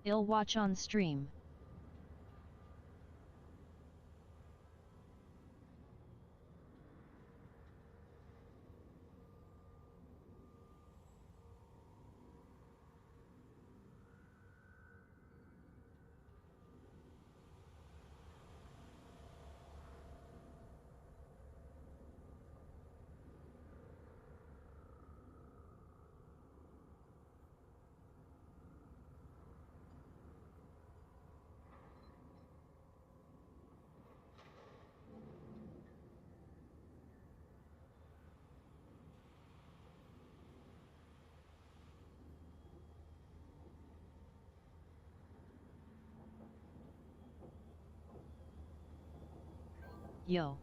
I'll watch on stream. Yo.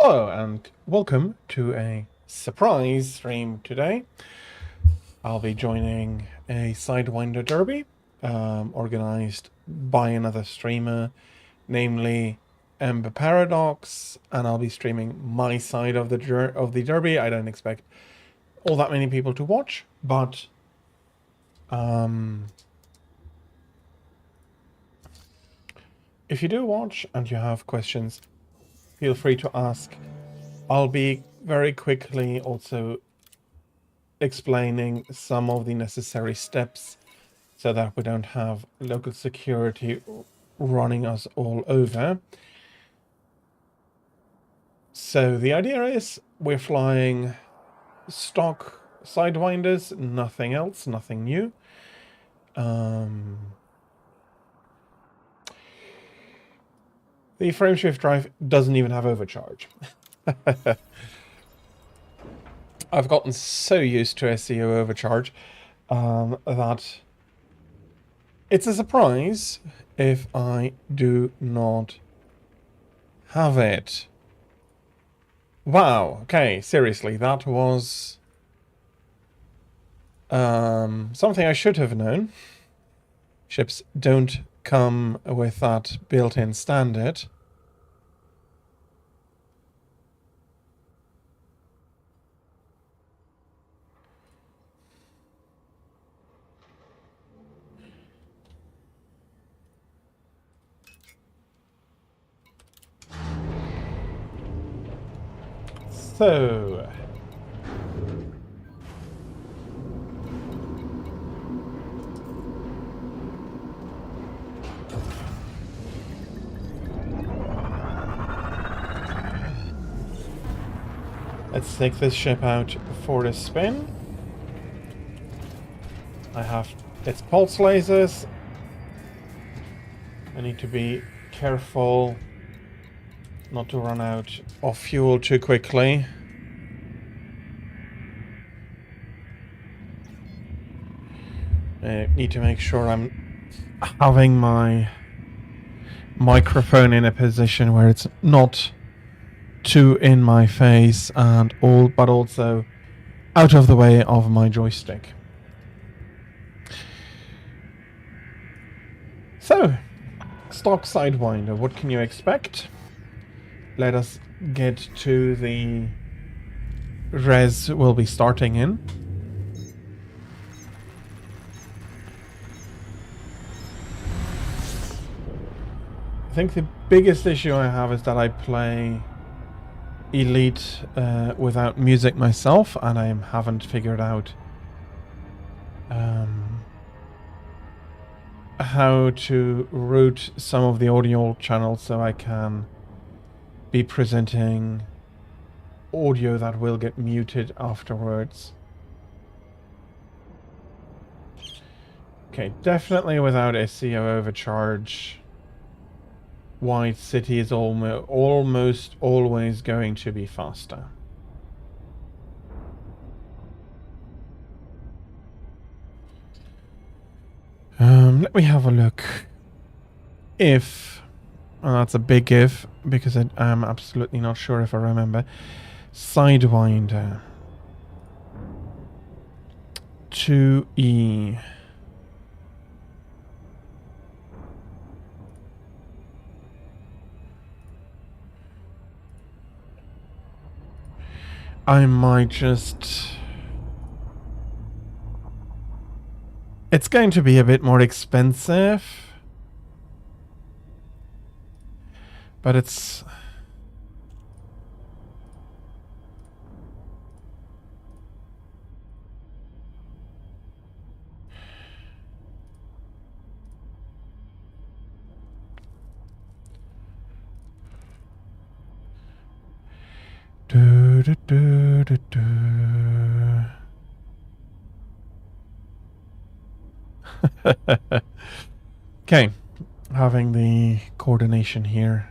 Hello and welcome to a surprise stream today. I'll be joining a Sidewinder derby organised by another streamer, namely Ember Paradox, and I'll be streaming my side of the derby. I don't expect all that many people to watch, but if you do watch and you have questions, feel free to ask. I'll be very quickly also explaining some of the necessary steps so that we don't have local security running us all over. So the idea is we're flying stock Sidewinders, nothing else, nothing new. The frameshift drive doesn't even have overcharge. I've gotten so used to SEO overcharge that it's a surprise if I do not have it. Wow, okay, seriously, that was something I should have known. Ships don't come with that built-in standard. So, let's take this ship out for a spin. I have its pulse lasers. I need to be careful not to run out of fuel too quickly. I need to make sure I'm having my microphone in a position where it's not too in my face and all, but also out of the way of my joystick. So, stock Sidewinder, what can you expect? Let us get to the res we'll be starting in. I think the biggest issue I have is that I play Elite without music myself, and I haven't figured out how to route some of the audio channels so I can be presenting audio that will get muted afterwards. Okay, definitely without SEO overcharge. White City is almost always going to be faster. Let me have a look. If, and that's a big if, because I'm absolutely not sure if I remember. Sidewinder. 2E. I might just... It's going to be a bit more expensive. But it's... Okay, having the coordination here.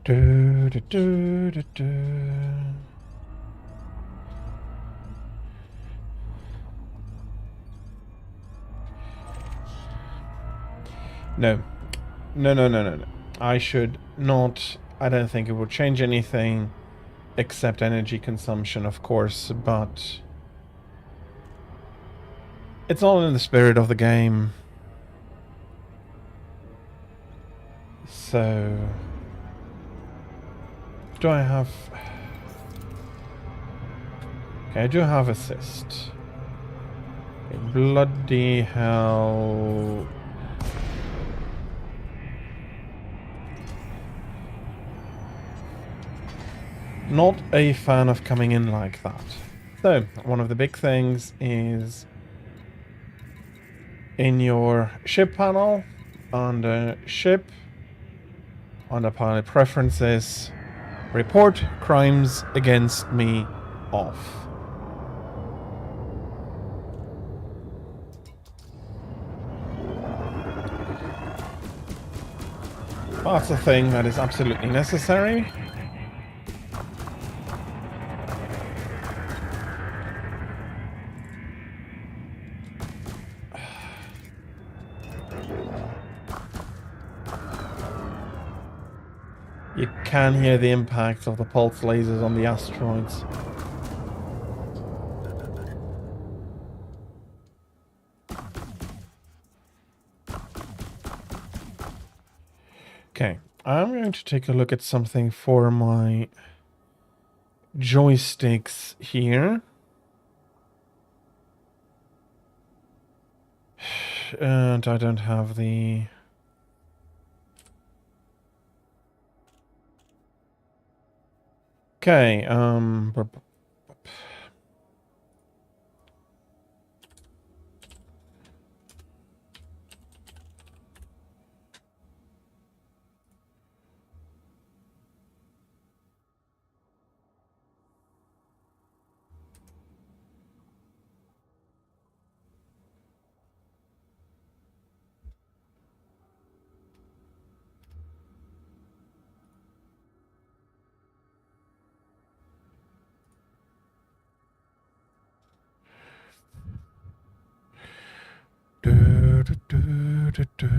Do, do, do, do, do. No. No, no, no, no, no. I should not. I don't think it will change anything except energy consumption, of course, but it's all in the spirit of the game. So, do I have... Okay, I do have assist. Okay, bloody hell. Not a fan of coming in like that. So, one of the big things is in your ship panel, under ship, under pilot preferences, report crimes against me off. That's a thing that is absolutely necessary. You can hear the impact of the pulse lasers on the asteroids. Okay, I'm going to take a look at something for my joysticks here. And I don't have the... Okay, do, do, do, do, do.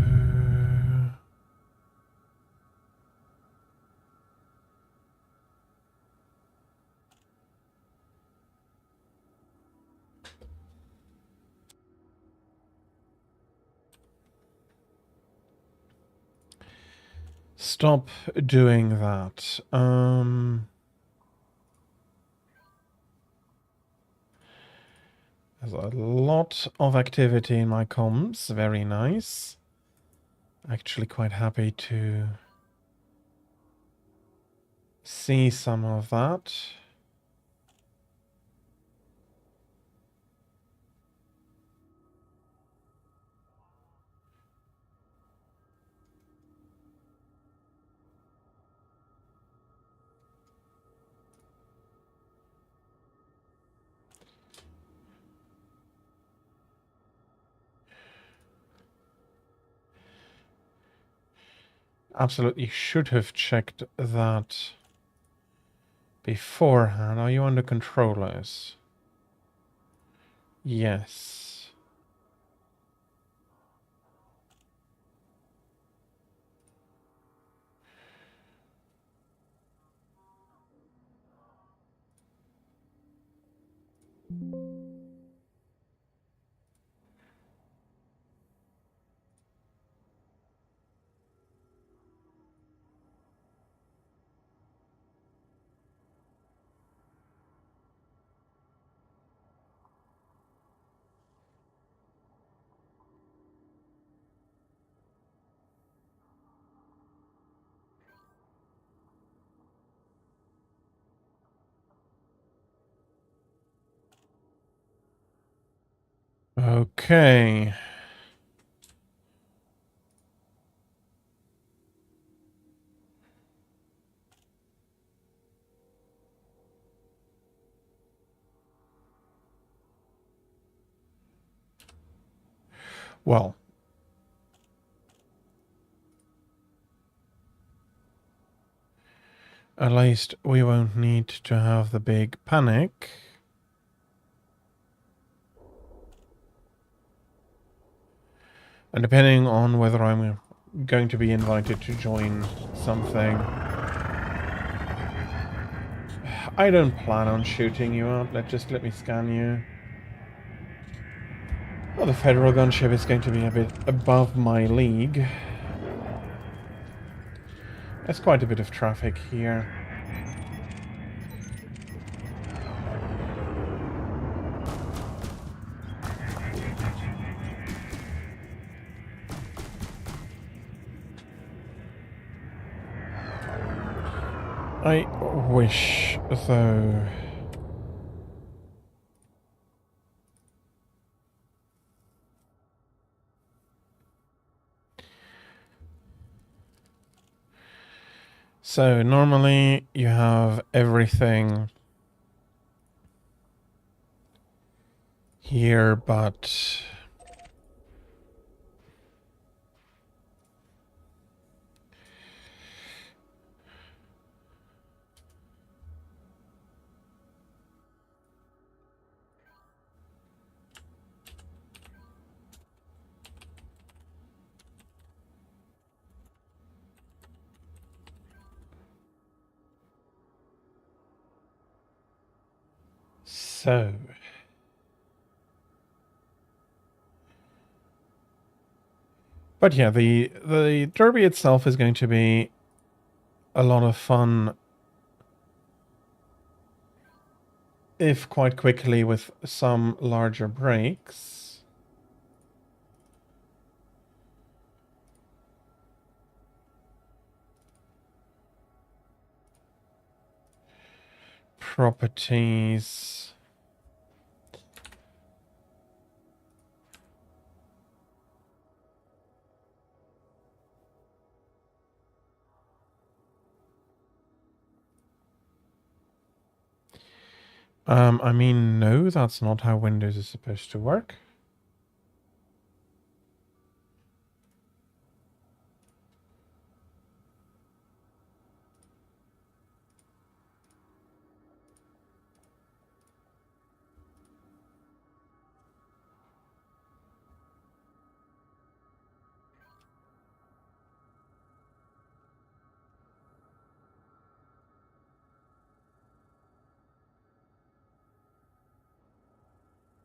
Stop doing that. There's a lot of activity in my comms. Very nice. Actually quite happy to see some of that. Absolutely should have checked that beforehand. Are you under controllers? Yes. Okay. Well, At least we won't need to have the big panic. And depending on whether I'm going to be invited to join something, I don't plan on shooting you out. Let me scan you. Well, the federal gunship is going to be a bit above my league. There's quite a bit of traffic here. I wish, though... So, normally you have everything here, but... So... But yeah, the derby itself is going to be a lot of fun, if quite quickly, with some larger breaks. Properties. I mean, no, that's not how Windows is supposed to work.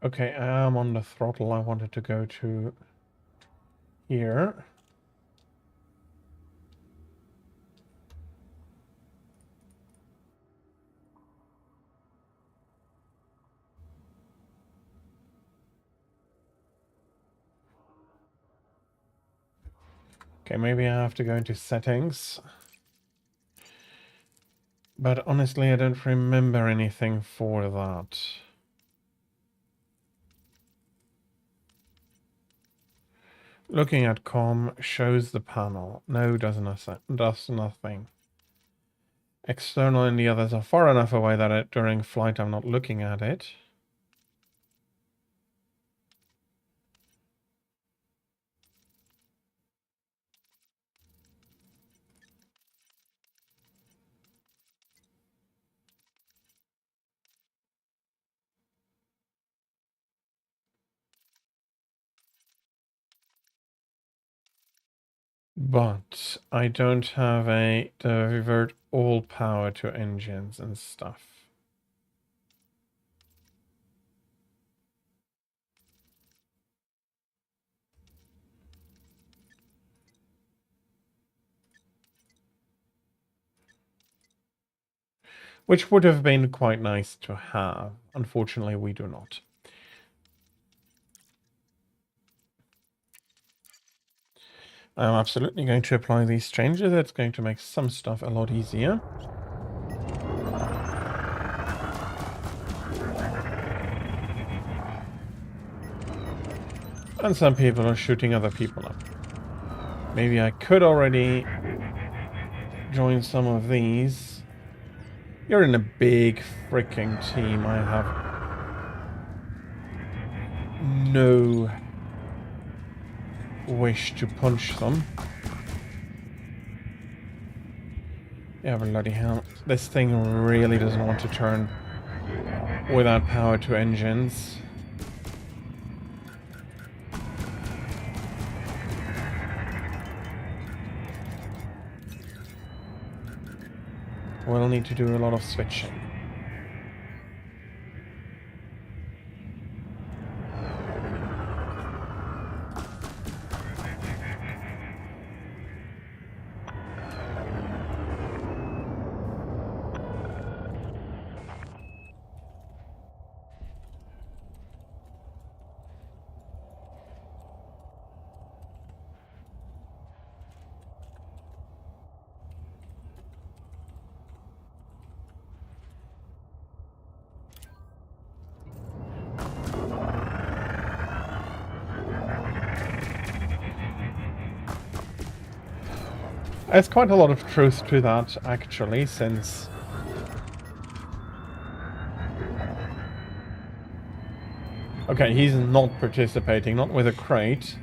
Okay, I am on the throttle. I wanted to go to here. Okay, maybe I have to go into settings. But honestly, I don't remember anything for that. Looking at com shows the panel. No, does nothing. External and the others are far enough away that during flight I'm not looking at it. But I don't have a divert all power to engines and stuff. Which would have been quite nice to have. Unfortunately, we do not. I'm absolutely going to apply these changes. It's going to make some stuff a lot easier. And some people are shooting other people up. Maybe I could already join some of these. You're in a big freaking team. I have no wish to punch them. Yeah, bloody hell. This thing really doesn't want to turn without power to engines. We'll need to do a lot of switching. There's quite a lot of truth to that, actually, since... Okay, he's not participating, not with a crate.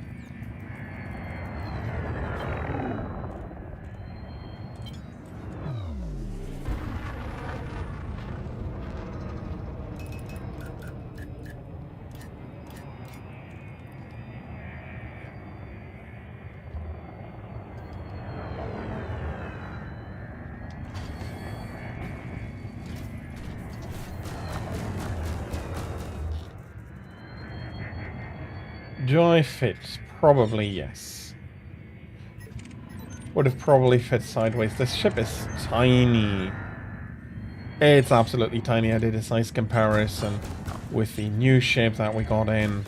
Do I fit? Probably yes. Would have probably fit sideways. This ship is tiny. It's absolutely tiny. I did a size comparison with the new ship that we got in.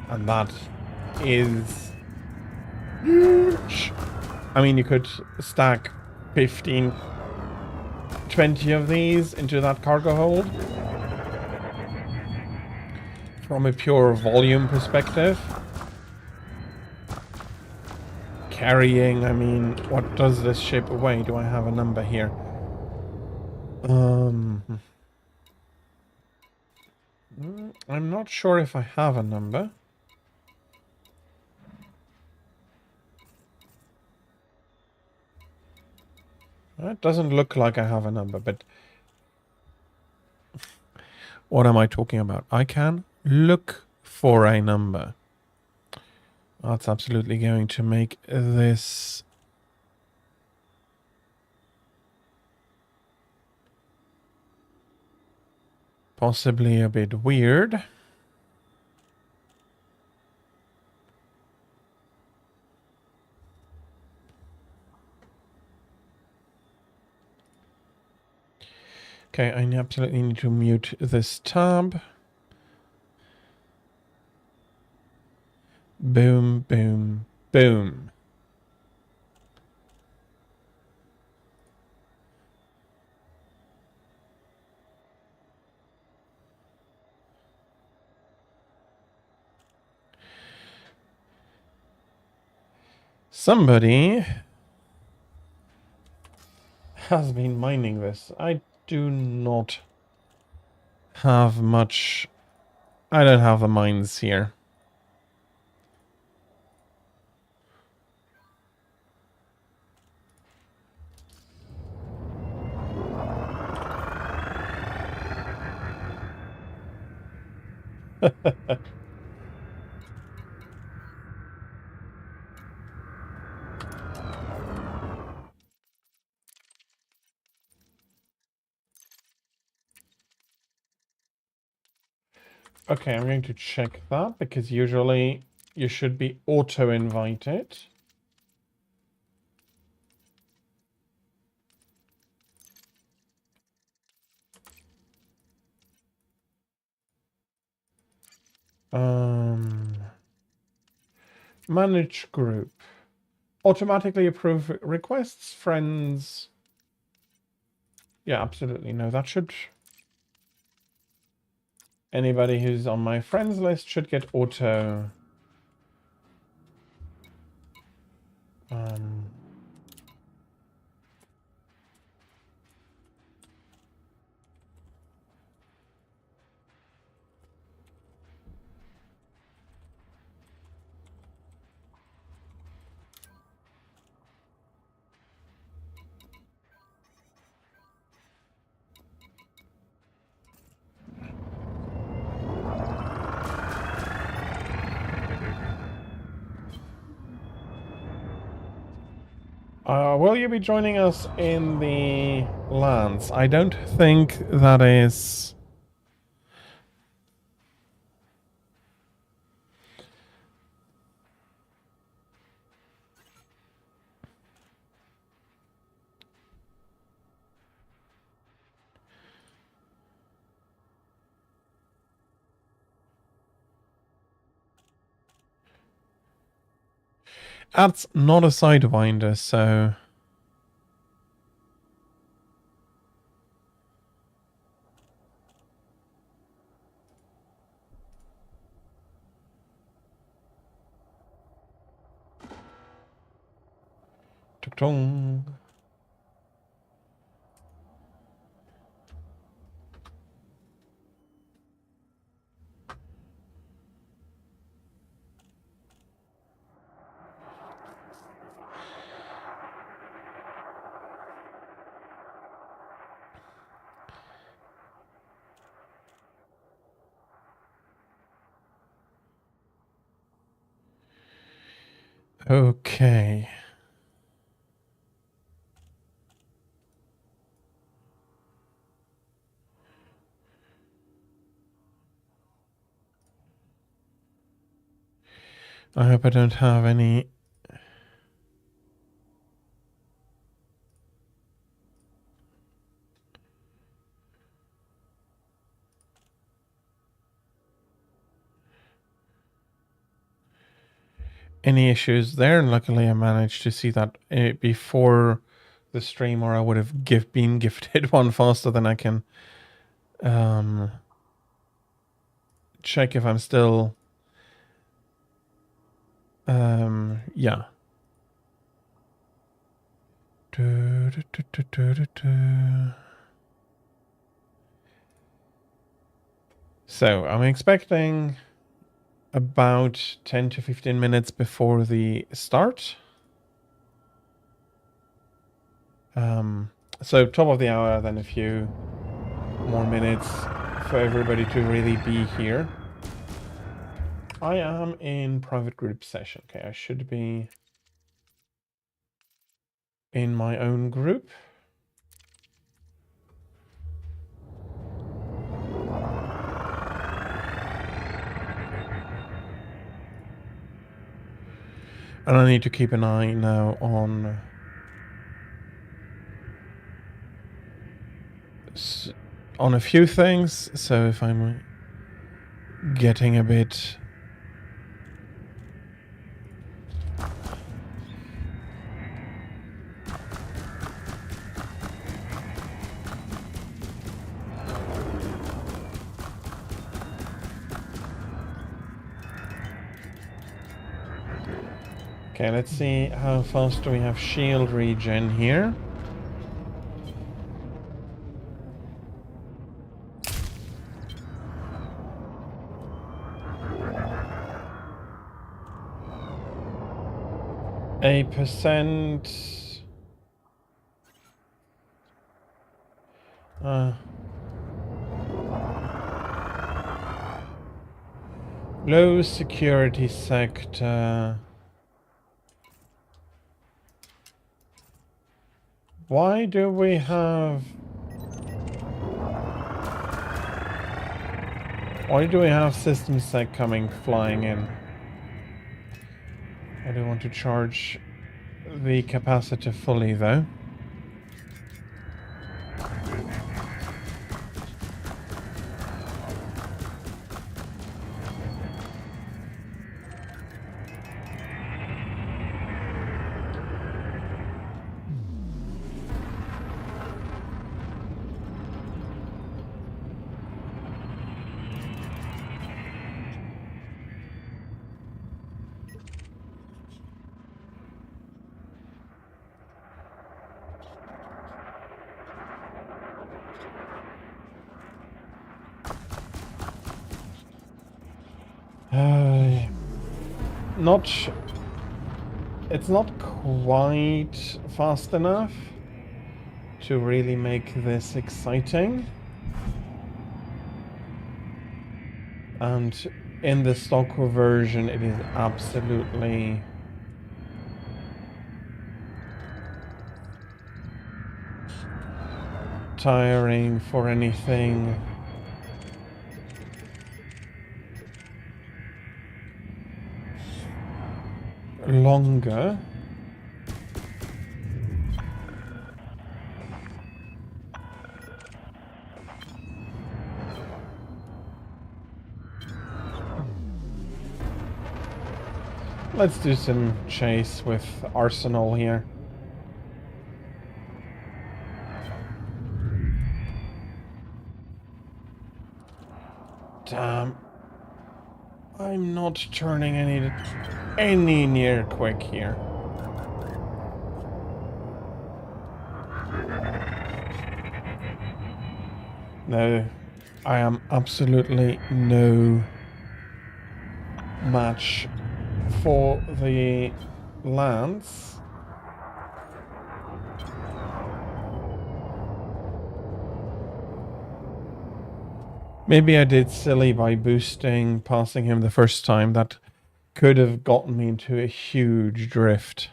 And that is huge. I mean, you could stack 15, 20 of these into that cargo hold. From a pure volume perspective. Carrying, I mean, what does this ship weigh? Do I have a number here? I'm not sure if I have a number. It doesn't look like I have a number, but what am I talking about? I can look for a number. That's absolutely going to make this possibly a bit weird. Okay, I absolutely need to mute this tab. Boom, boom, boom. Somebody has been mining this. I do not have much... I don't have the mines here. Okay, I'm going to check that because usually you should be auto-invited. Manage group. Automatically approve requests, friends. Yeah, absolutely. No, that should... Anybody who's on my friends list should get auto... Will you be joining us in the lands? I don't think that is... That's not a Sidewinder, so... Tuk-tung. Okay. I hope I don't have any... any issues there, and luckily I managed to see that before the stream, or I would have been gifted one faster than I can check if I'm still yeah. So I'm expecting about 10 to 15 minutes before the start. So top of the hour, then a few more minutes for everybody to really be here. I am in private group session. Okay, I should be in my own group. And I need to keep an eye now on a few things. So if I'm getting a bit okay, let's see how fast do we have shield regen here. A percent. Low security sector. Why do we have... Why do we have system sec coming flying in? I do want to charge the capacitor fully though. It's not quite fast enough to really make this exciting. And in the stock version, it is absolutely tiring for anything longer. Let's do some chase with Arsenal here. Damn. I'm not turning any near quick here. No, I am absolutely no match for the Lance. Maybe I did silly by passing him the first time. That could have gotten me into a huge drift.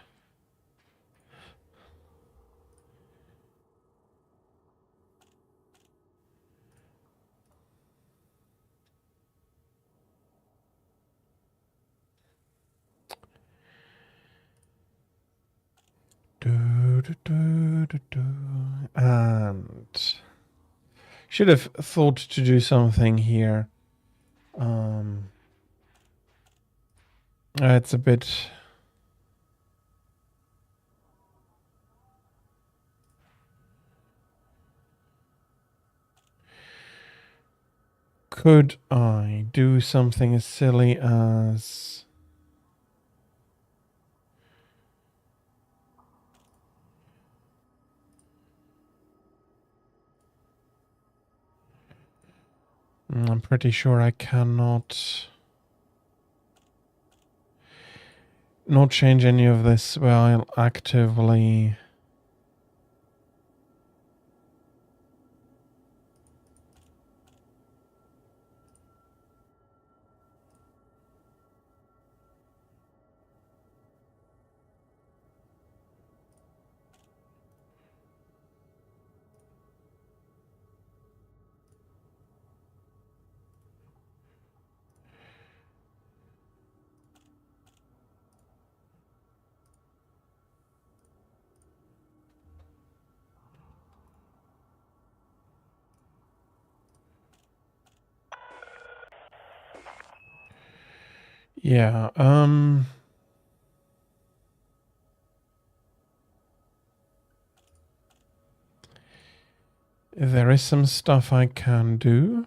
And should have thought to do something here. It's a bit. Could I do something as silly as... I'm pretty sure I cannot... not change any of this while actively... Yeah, there is some stuff I can do.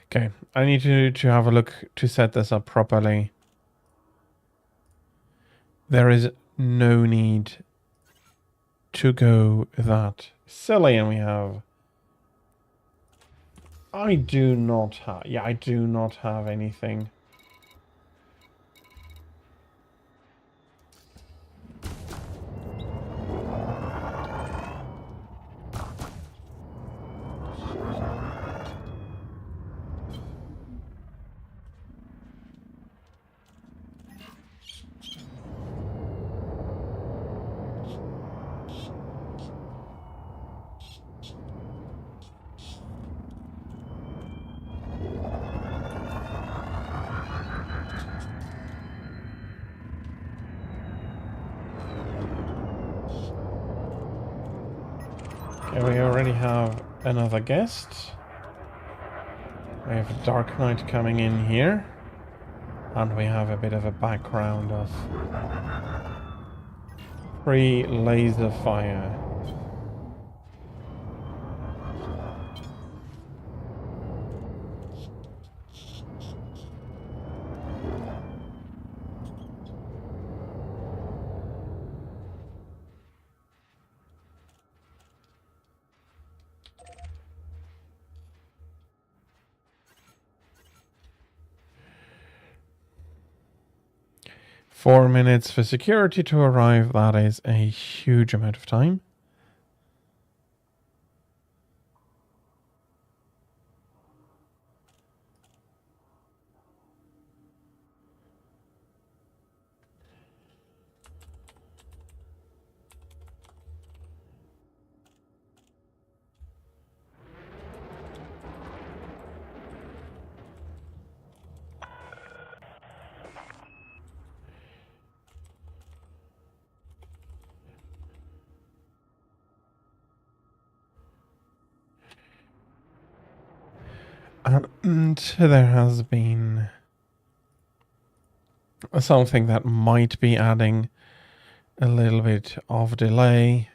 Okay, I need to have a look to set this up properly. There is no need to go that silly, and we have... I do not have... Yeah, I do not have anything. Okay, we already have another guest. We have a Dark Knight coming in here. And we have a bit of a background of free laser fire. Four minutes for security to arrive. That is a huge amount of time. And there has been something that might be adding a little bit of delay.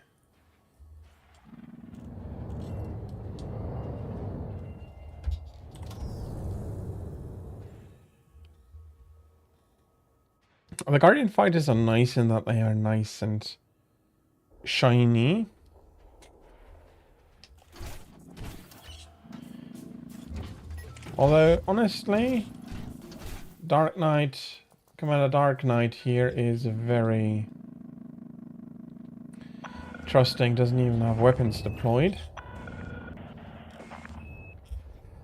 The Guardian fighters are nice in that they are nice and shiny. Although, honestly, Dark Knight, Commander Dark Knight here is very trusting, doesn't even have weapons deployed.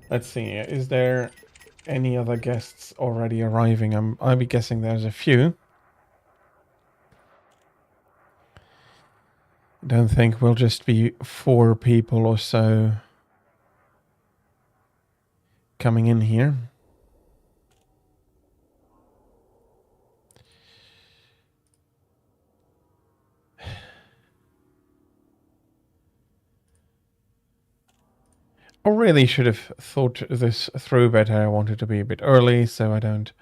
Let's see, is there any other guests already arriving? I'll be guessing there's a few. Don't think we'll just be 4 people or so coming in here. I really should have thought this through better. I wanted to be a bit early so I don't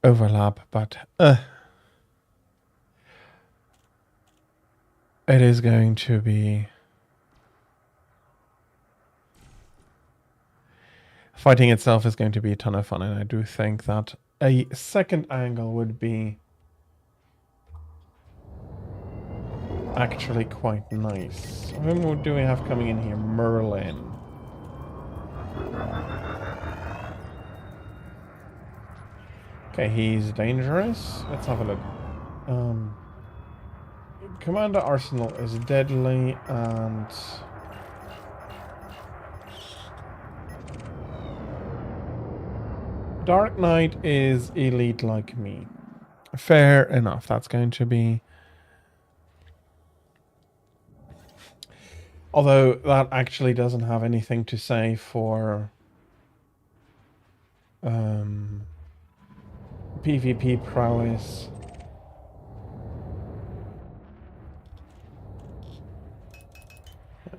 overlap, but it is going to be... Fighting itself is going to be a ton of fun, and I do think that a second angle would be actually quite nice. Whom do we have coming in here? Merlin. Okay, he's dangerous. Let's have a look. Commander Arsenal is deadly, and Dark Knight is elite like me. Fair enough. That's going to be... Although that actually doesn't have anything to say for PvP prowess.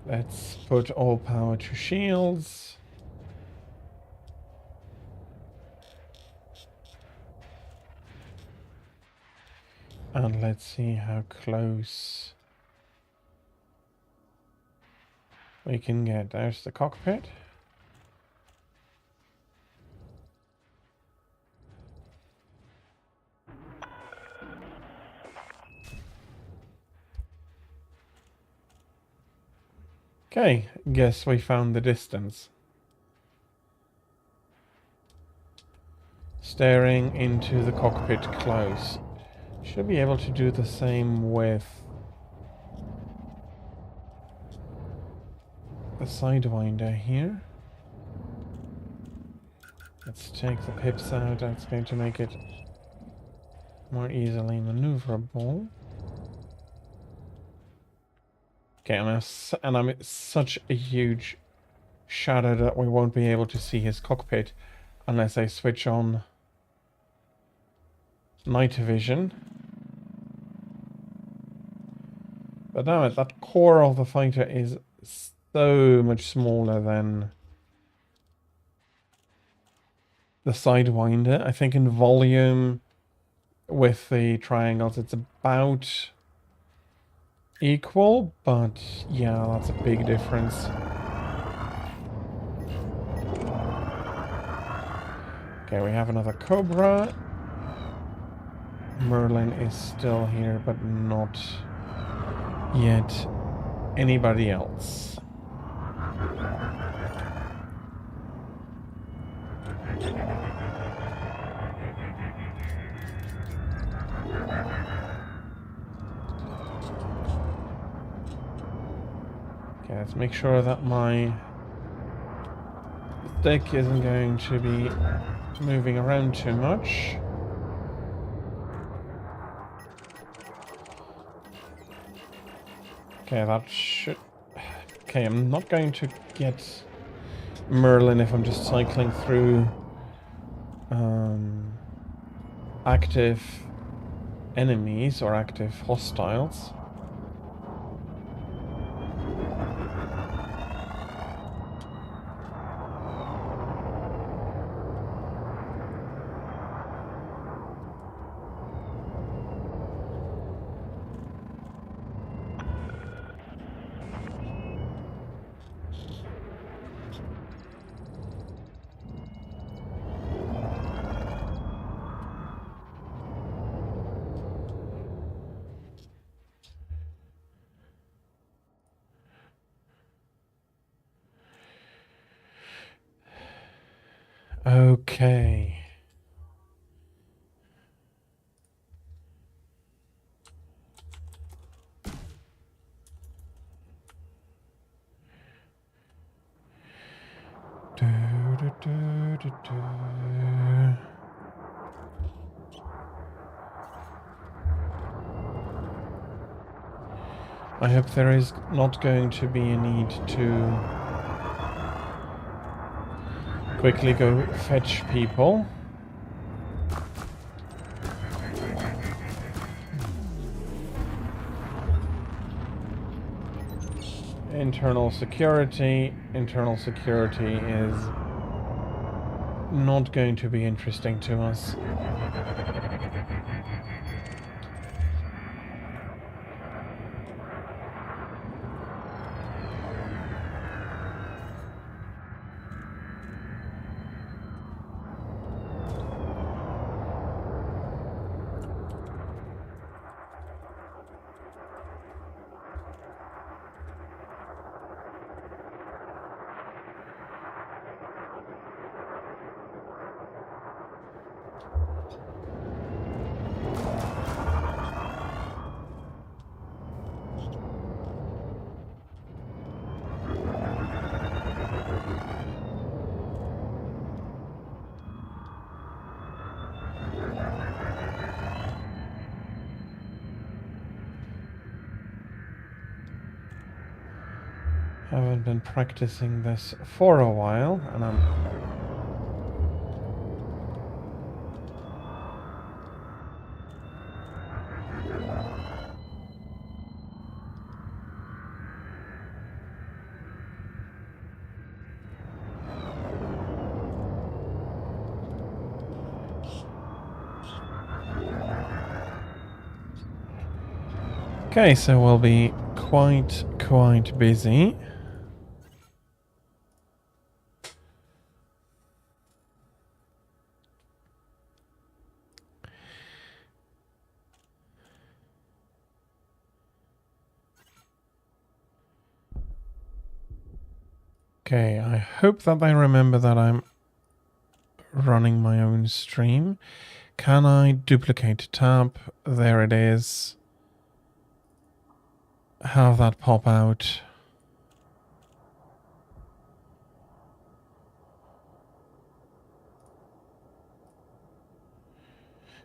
Let's put all power to shields. And let's see how close we can get. There's the cockpit. Okay, guess we found the distance. Staring into the cockpit close. Should be able to do the same with the Sidewinder here. Let's take the pips out. That's going to make it more easily maneuverable. Okay, and I'm such a huge shadow that we won't be able to see his cockpit unless I switch on night vision. But damn it, that core of the fighter is so much smaller than the Sidewinder. I think in volume with the triangles it's about equal, but yeah, that's a big difference. Okay, we have another Cobra. Merlin is still here, but not yet anybody else. Okay, let's make sure that my stick isn't going to be moving around too much. Okay, that should... Okay, I'm not going to get Merlin if I'm just cycling through active enemies or active hostiles. Okay. I hope there is not going to be a need to quickly go fetch people. Internal security. Internal security is not going to be interesting to us. Haven't been practicing this for a while, and I'm... Okay, so we'll be quite busy. Okay, I hope that I remember that I'm running my own stream. Can I duplicate tab? There it is. Have that pop out.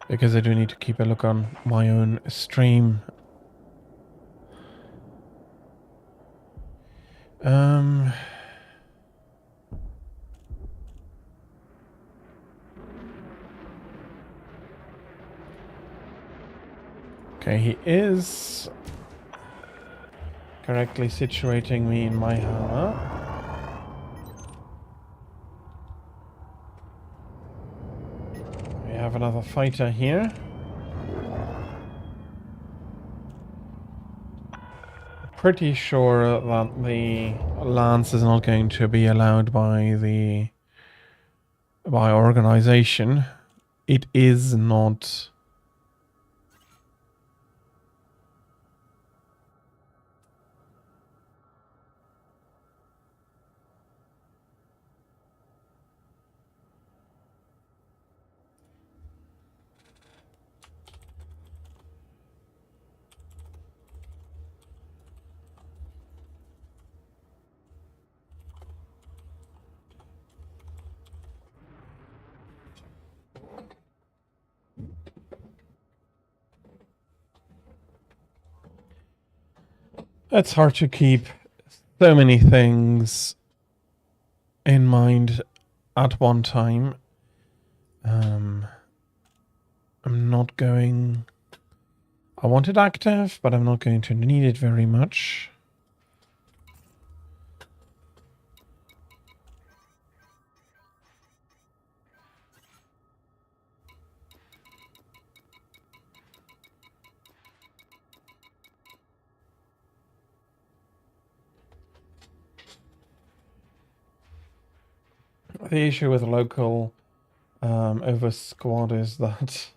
Because I do need to keep a look on my own stream. Okay, he is correctly situating me in my hammer. We have another fighter here. Pretty sure that the lance is not going to be allowed by organization. It is not. It's hard to keep so many things in mind at one time. I'm not going... I want it active, but I'm not going to need it very much. The issue with local over squad is that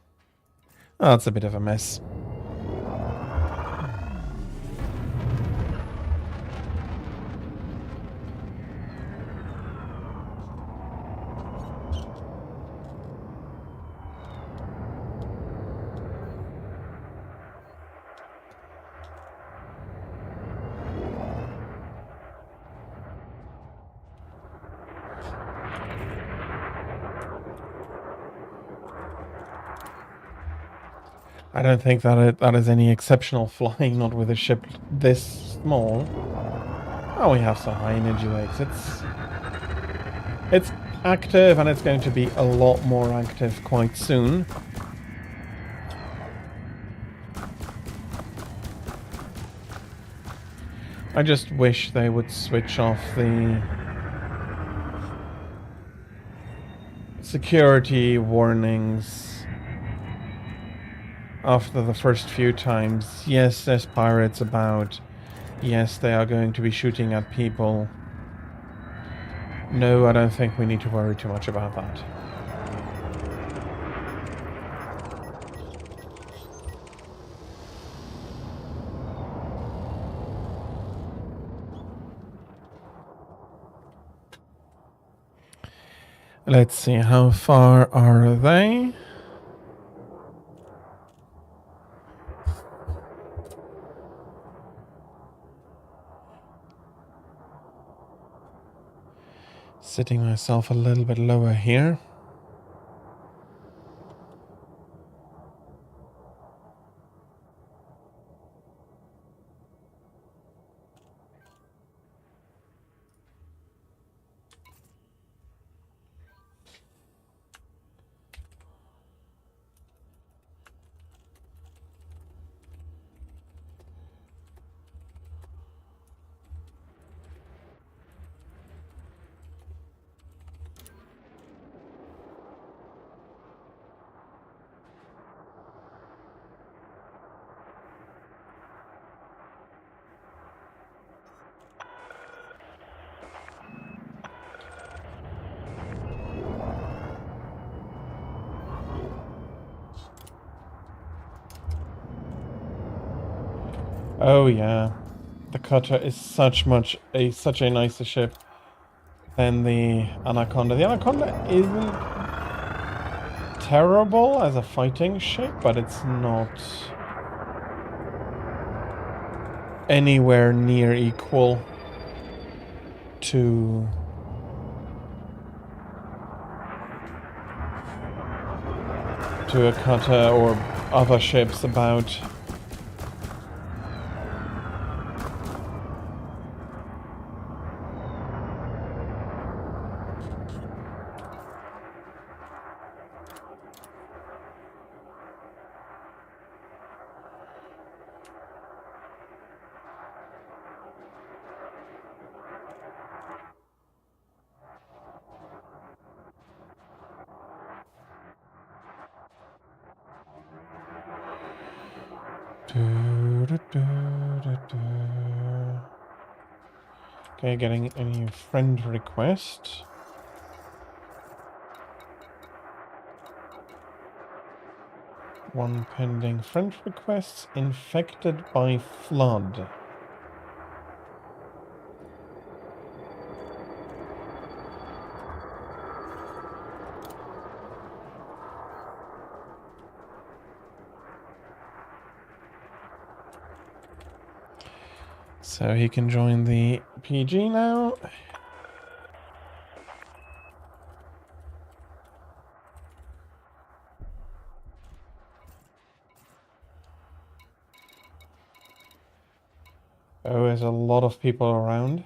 it's a bit of a mess. I don't think that is any exceptional flying, not with a ship this small. Oh, we have some high energy lakes. It's active, and it's going to be a lot more active quite soon. I just wish they would switch off the security warnings after the first few times. Yes, there's pirates about. Yes, they are going to be shooting at people. No, I don't think we need to worry too much about that. Let's see, how far are they? Sitting myself a little bit lower here. Oh yeah, the cutter is such a nicer ship than the Anaconda. The Anaconda isn't terrible as a fighting ship, but it's not anywhere near equal to a cutter or other ships about. Okay, getting a new friend request. One pending friend request. Infected by flood. So he can join the PG now. Oh, there's a lot of people around.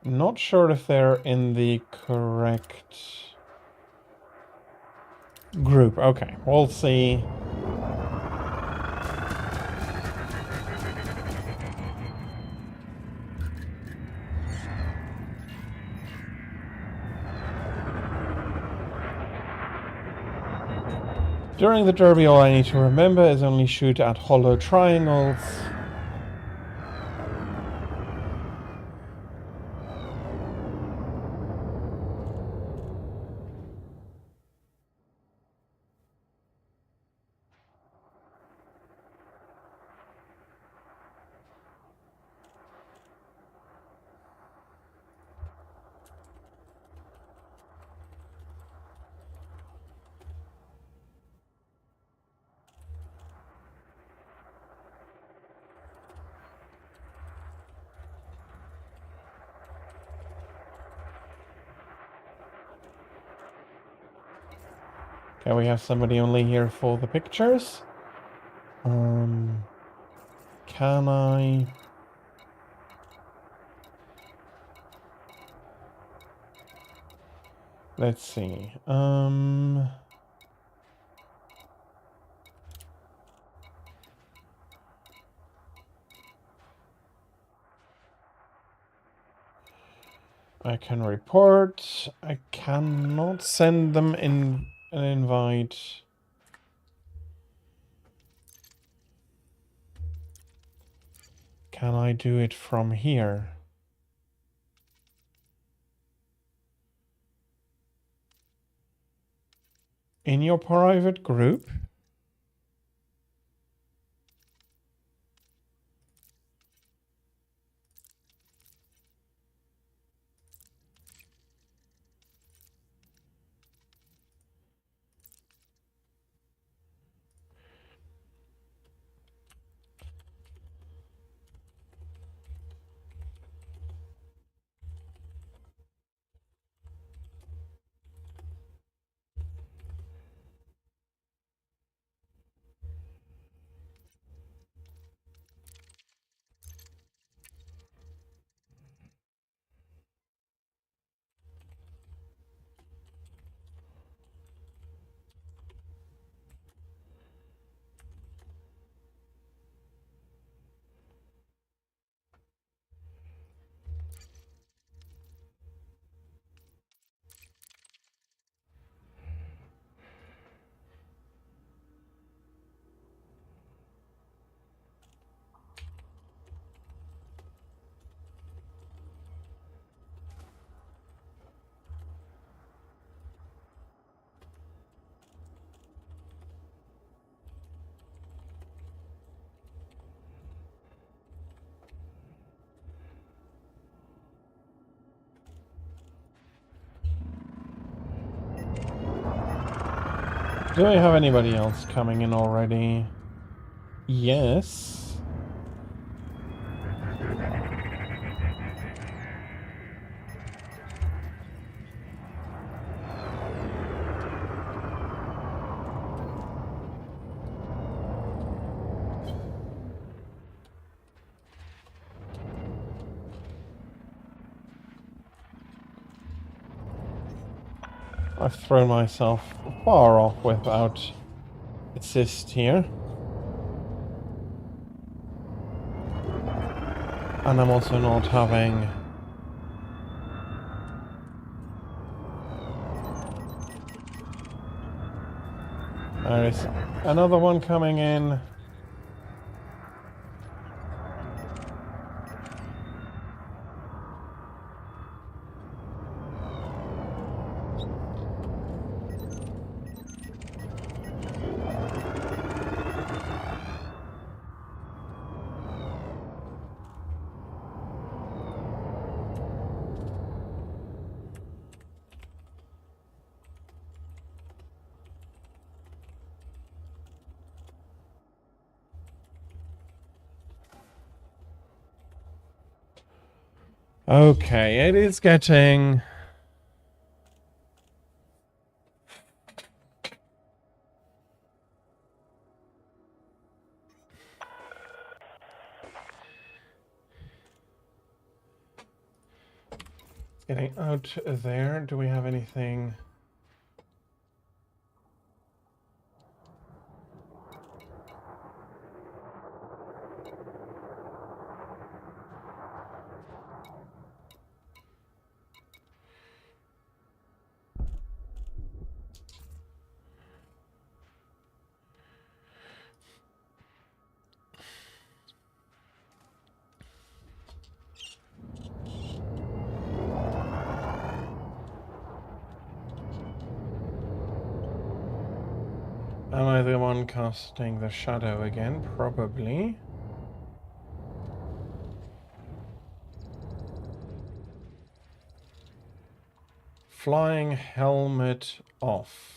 Not sure if they're in the correct group. Okay, we'll see. During the derby, all I need to remember is only shoot at hollow triangles. Okay, we have somebody only here for the pictures. Can I... Let's see. I can report. I cannot send them in an invite. Can I do it from here? In your private group? Do I have anybody else coming in already? Yes. I've thrown myself far off without assist here. And I'm also not having... There is another one coming in. Okay, it is getting... Getting out there. Do we have anything? Am I the one casting the shadow again? Probably. Flying helmet off.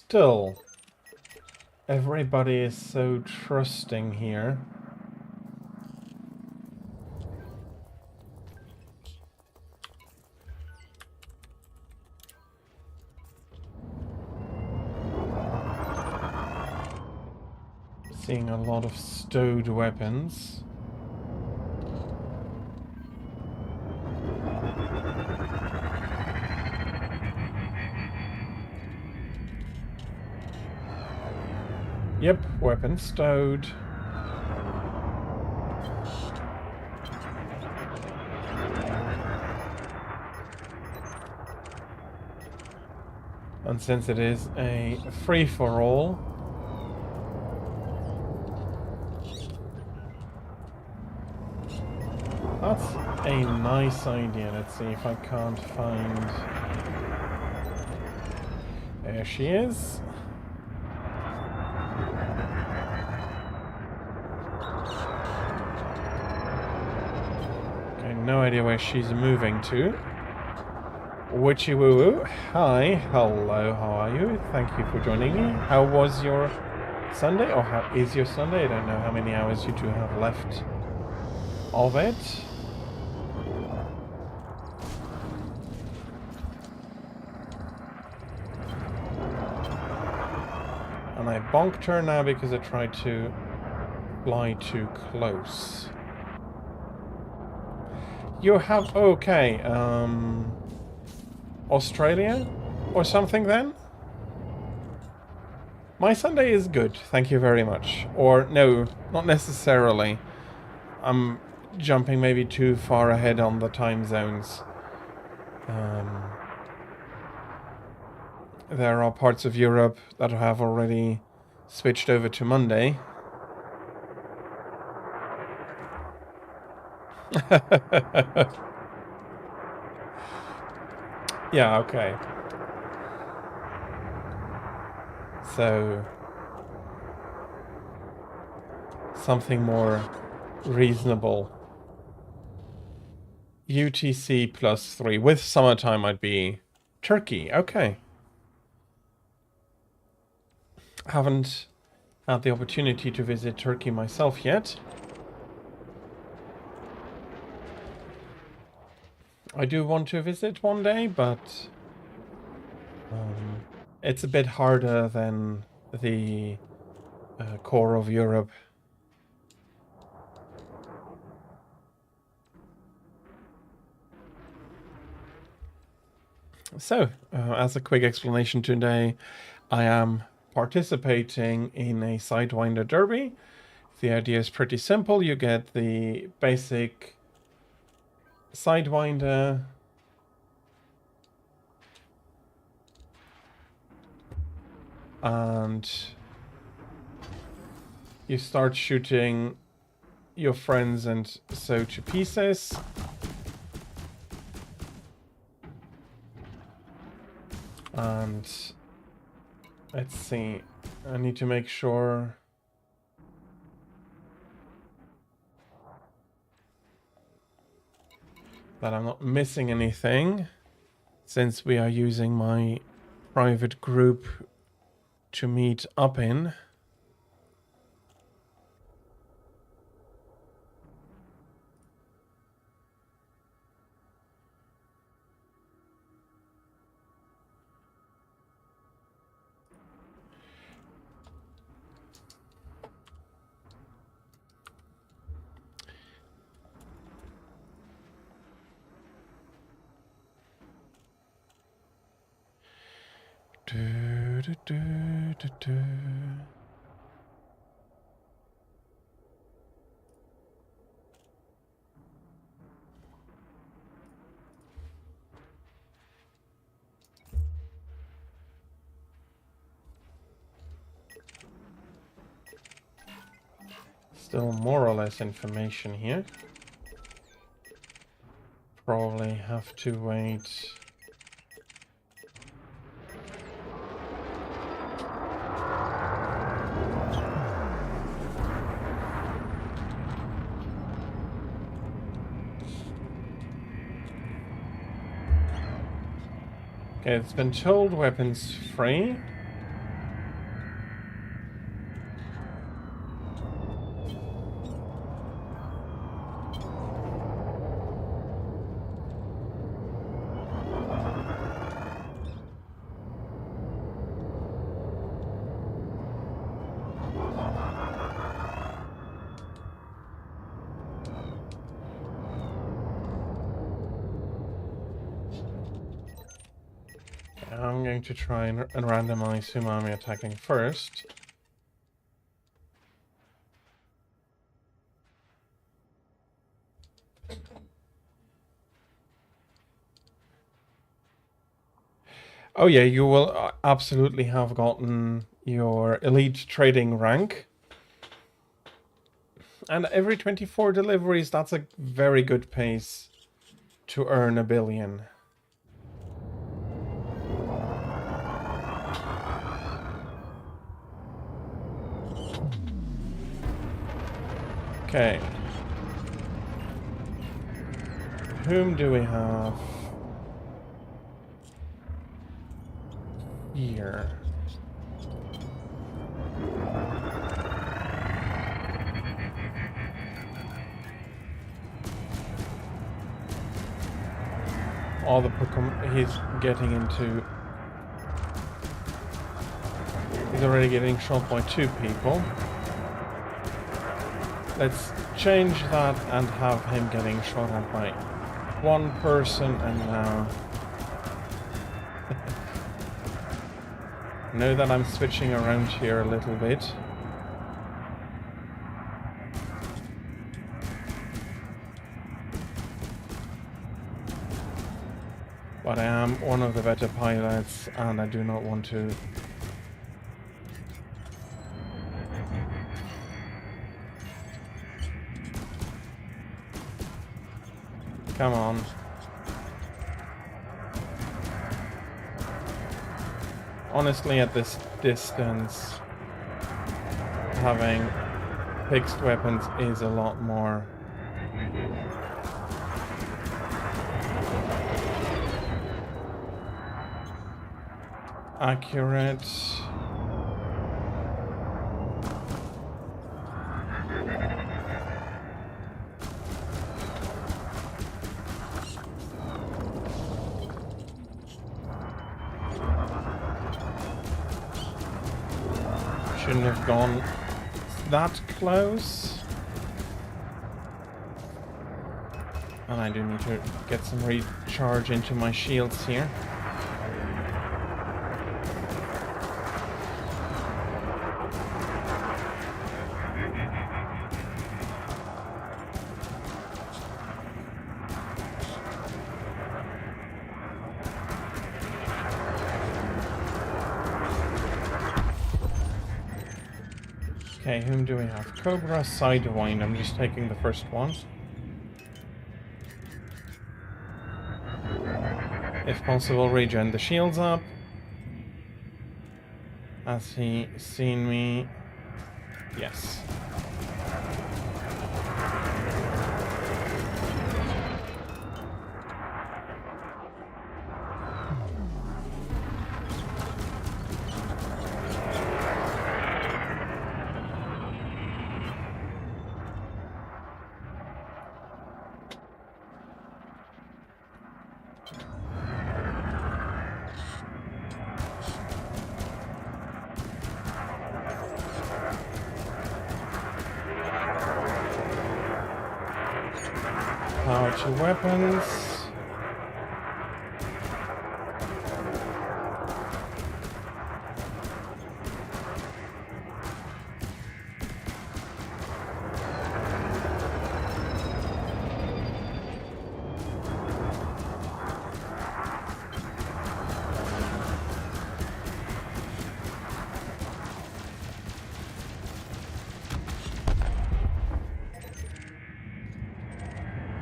still, everybody is so trusting here. Seeing a lot of stowed weapons. Yep, weapon stowed. And since it is a free-for-all, that's a nice idea. Let's see if I can't find... There she is. Okay, no idea where she's moving to. Witchy Woo Woo. Hi, hello, how are you? Thank you for joining me. How was your Sunday? Or how is your Sunday? I don't know how many hours you two have left of it. And I bonked her now because I tried to fly too close. You have... okay, Australia or something then? My Sunday is good, thank you very much. Or no, not necessarily. I'm jumping maybe too far ahead on the time zones. There are parts of Europe that have already switched over to Monday. Yeah, okay. So, something more reasonable. UTC +3. With summertime I'd be Turkey. Okay. Haven't had the opportunity to visit Turkey myself yet. I do want to visit one day, but it's a bit harder than the core of Europe. So, as a quick explanation today, I am participating in a Sidewinder derby. The idea is pretty simple. You get the basic Sidewinder, and you start shooting your friends and so to pieces. And let's see, I need to make sure that I'm not missing anything, since we are using my private group to meet up in. Do, do, do, do, do. Still more or less information here. Probably have to wait. Okay, it's been told weapons free. I'm going to try and randomize whom I'm attacking first. Oh yeah, you will absolutely have gotten your elite trading rank. And every 24 deliveries, that's a very good pace to earn 1 billion. Okay. Whom do we have here? All the Pokemon he's getting into. He's already getting shot by 2 people. Let's change that and have him getting shot at by 1 person, and now... know that I'm switching around here a little bit. But I am one of the better pilots, and I do not want to... Come on. Honestly, at this distance, having fixed weapons is a lot more... accurate. Shouldn't have gone that close. And I do need to get some recharge into my shields here. Okay, whom do we have? Cobra, Sidewinder. I'm just taking the first one. If possible, regen the shields up. Has he seen me? Yes. Power to weapons.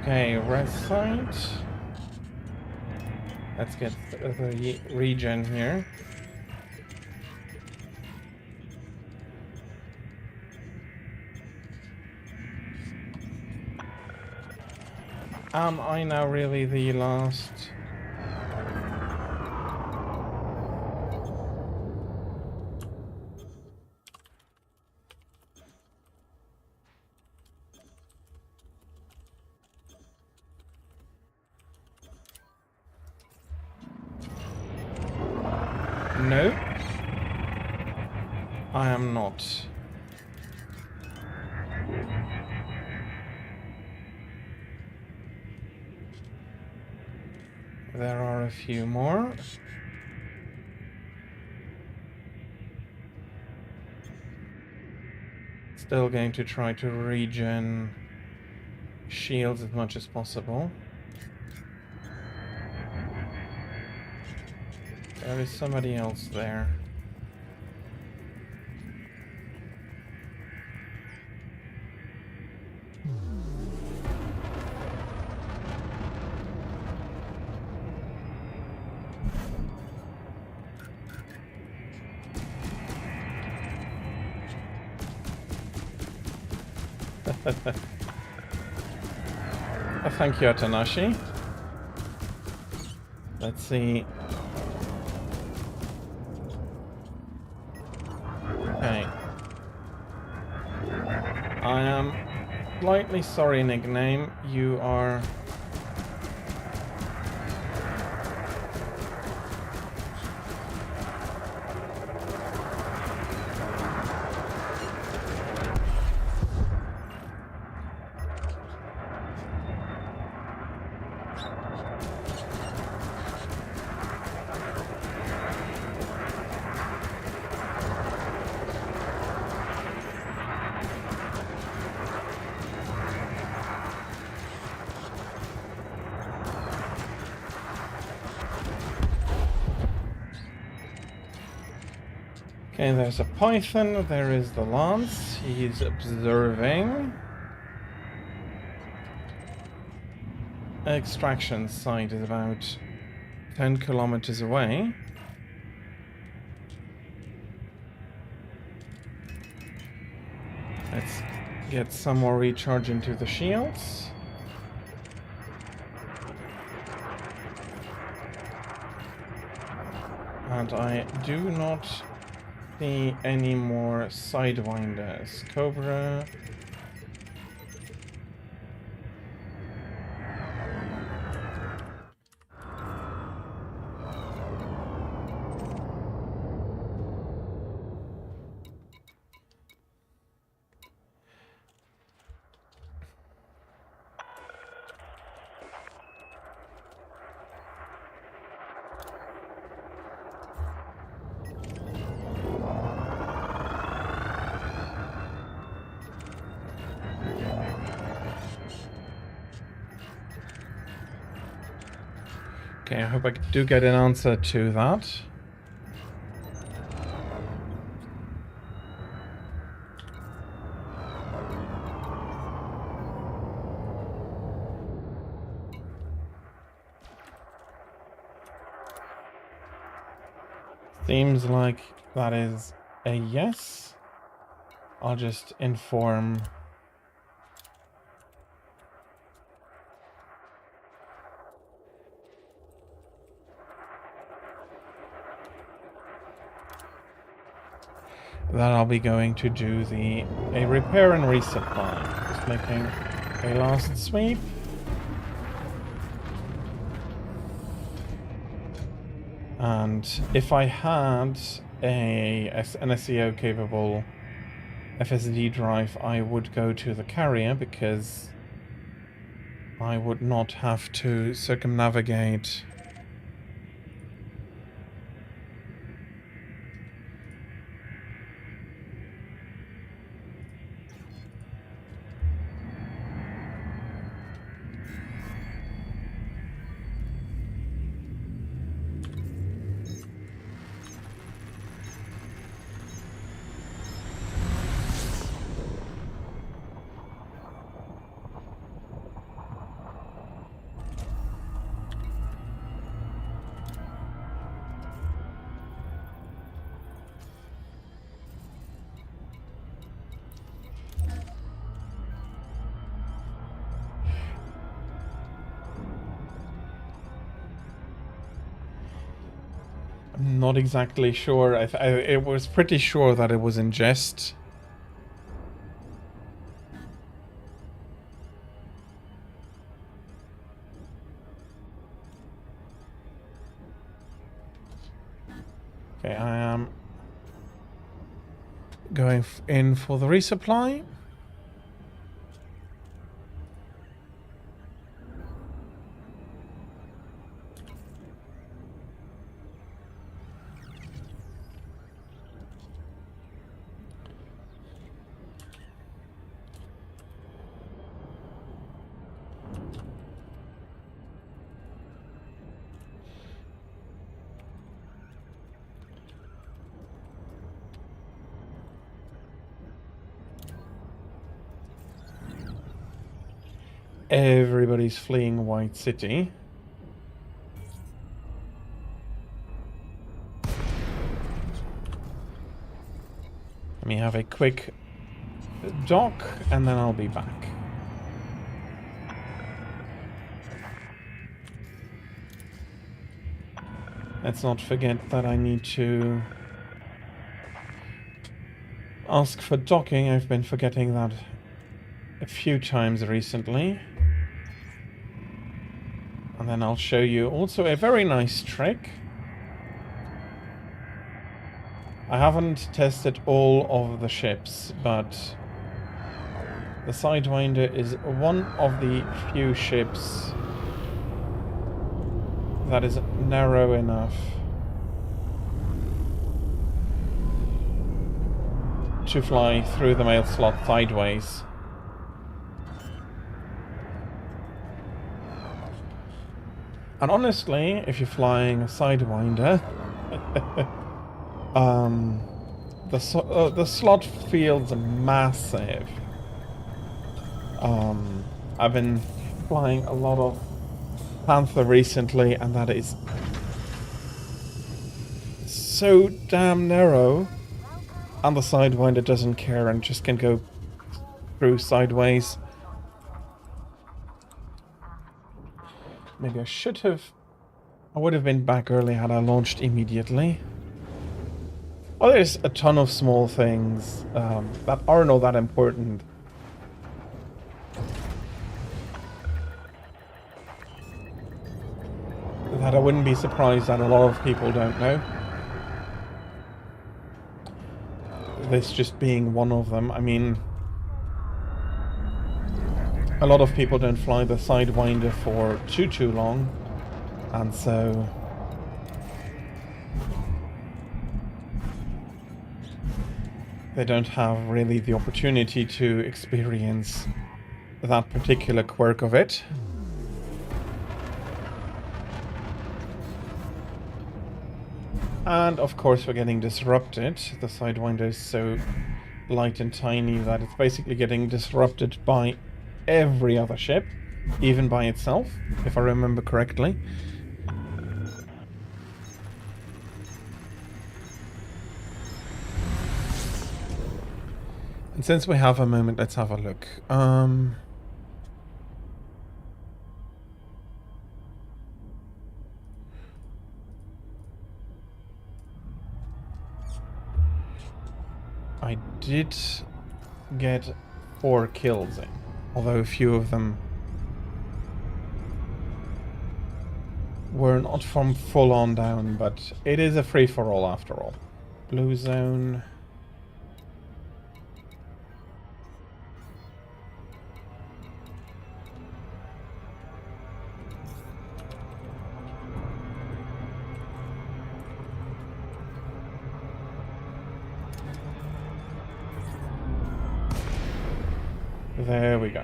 Okay, rest site. Let's get the regen here. Am I now really the last? No, I am not. There are a few more. still going to try to regen shields as much as possible. There is somebody else there. Thank you, Atanashi. Let's see. Okay. I am slightly sorry, nickname. You are... Okay, there's a python, there is the lance, he's observing. Extraction site is about 10 kilometers away. Let's get some more recharge into the shields. And I do not see any more Sidewinders. Cobra. Okay, I hope I do get an answer to that. Seems like that is a yes. I'll just inform... that I'll be going to do a repair and resupply. Just making a last sweep. And if I had an SEO capable FSD drive, I would go to the carrier because I would not have to circumnavigate I'm not exactly sure. It was pretty sure that it was in jest. Okay, I am going in for the resupply. everybody's fleeing White City. Let me have a quick dock, and then I'll be back. Let's not forget that I need to ask for docking. I've been forgetting that a few times recently. And then I'll show you also a very nice trick. I haven't tested all of the ships, but the Sidewinder is one of the few ships that is narrow enough to fly through the mail slot sideways. And honestly, if you're flying a Sidewinder, the slot feels massive. I've been flying a lot of Panther recently, and that is so damn narrow, and the Sidewinder doesn't care and just can go through sideways. Maybe I would have been back early had I launched immediately. Oh, there's a ton of small things that are not that important. That I wouldn't be surprised that a lot of people don't know. This just being one of them. I mean, a lot of people don't fly the Sidewinder for too long, and so they don't have really the opportunity to experience that particular quirk of it. And of course we're getting disrupted. The Sidewinder is so light and tiny that it's basically getting disrupted by every other ship, even by itself, if I remember correctly. And since we have a moment, let's have a look. I did get 4 kills in, although a few of them were not from full on down, but it is a free-for-all after all. Blue zone. There we go.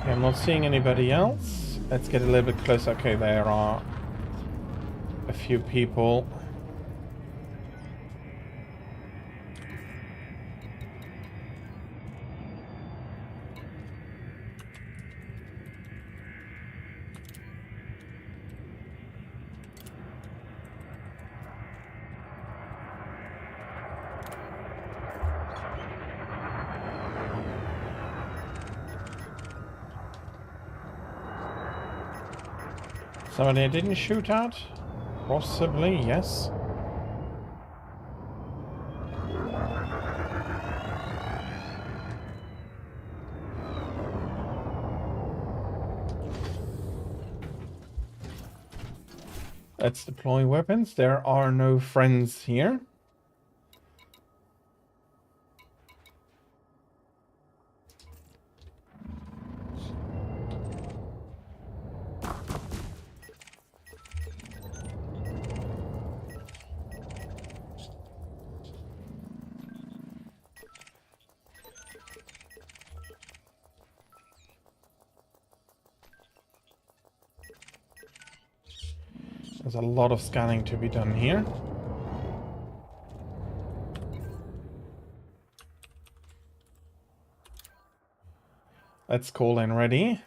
Okay, I'm not seeing anybody else. Let's get a little bit closer. Okay, there are a few people. Somebody I didn't shoot at? Possibly, yes. Let's deploy weapons. There are no friends here. There's a lot of scanning to be done here. Let's call in ready.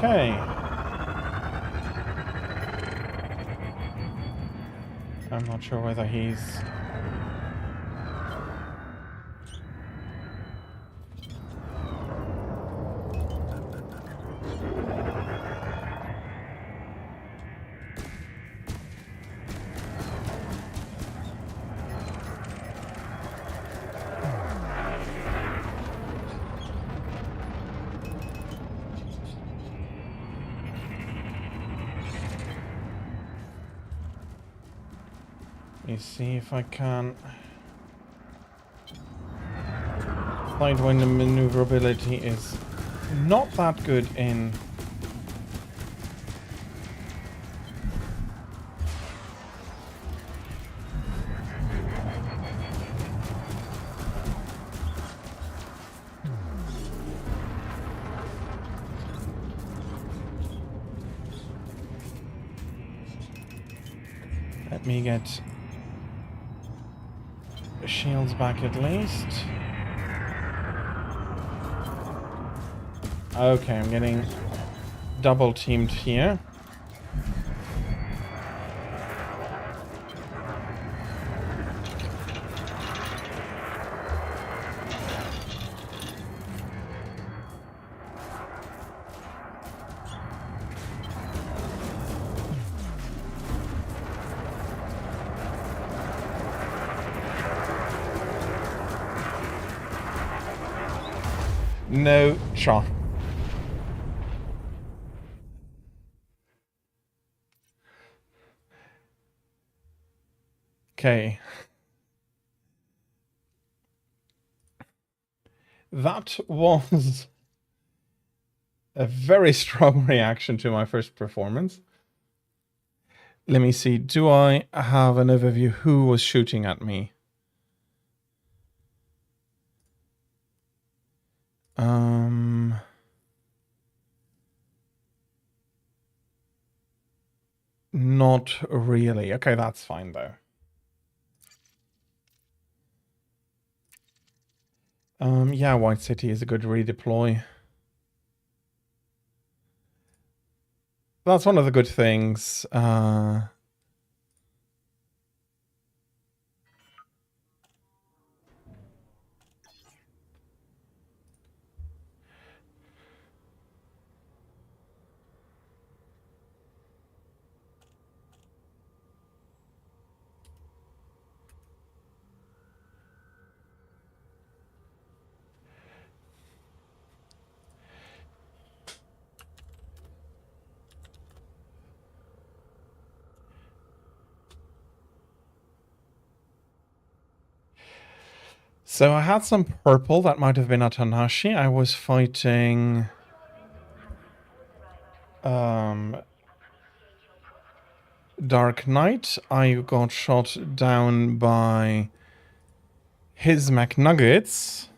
Okay. I'm not sure whether he's... Let me see if I can... Sidewinder maneuverability is not that good in... Let me get the shields back at least. Okay, I'm getting double teamed here. No shot. Okay. That was a very strong reaction to my first performance. Let me see. Do I have an overview who was shooting at me? Not really. Okay, that's fine though. Yeah, White City is a good redeploy. That's one of the good things. So I had some purple. That might have been Atanashi. I was fighting... Dark Knight. I got shot down by his McNuggets.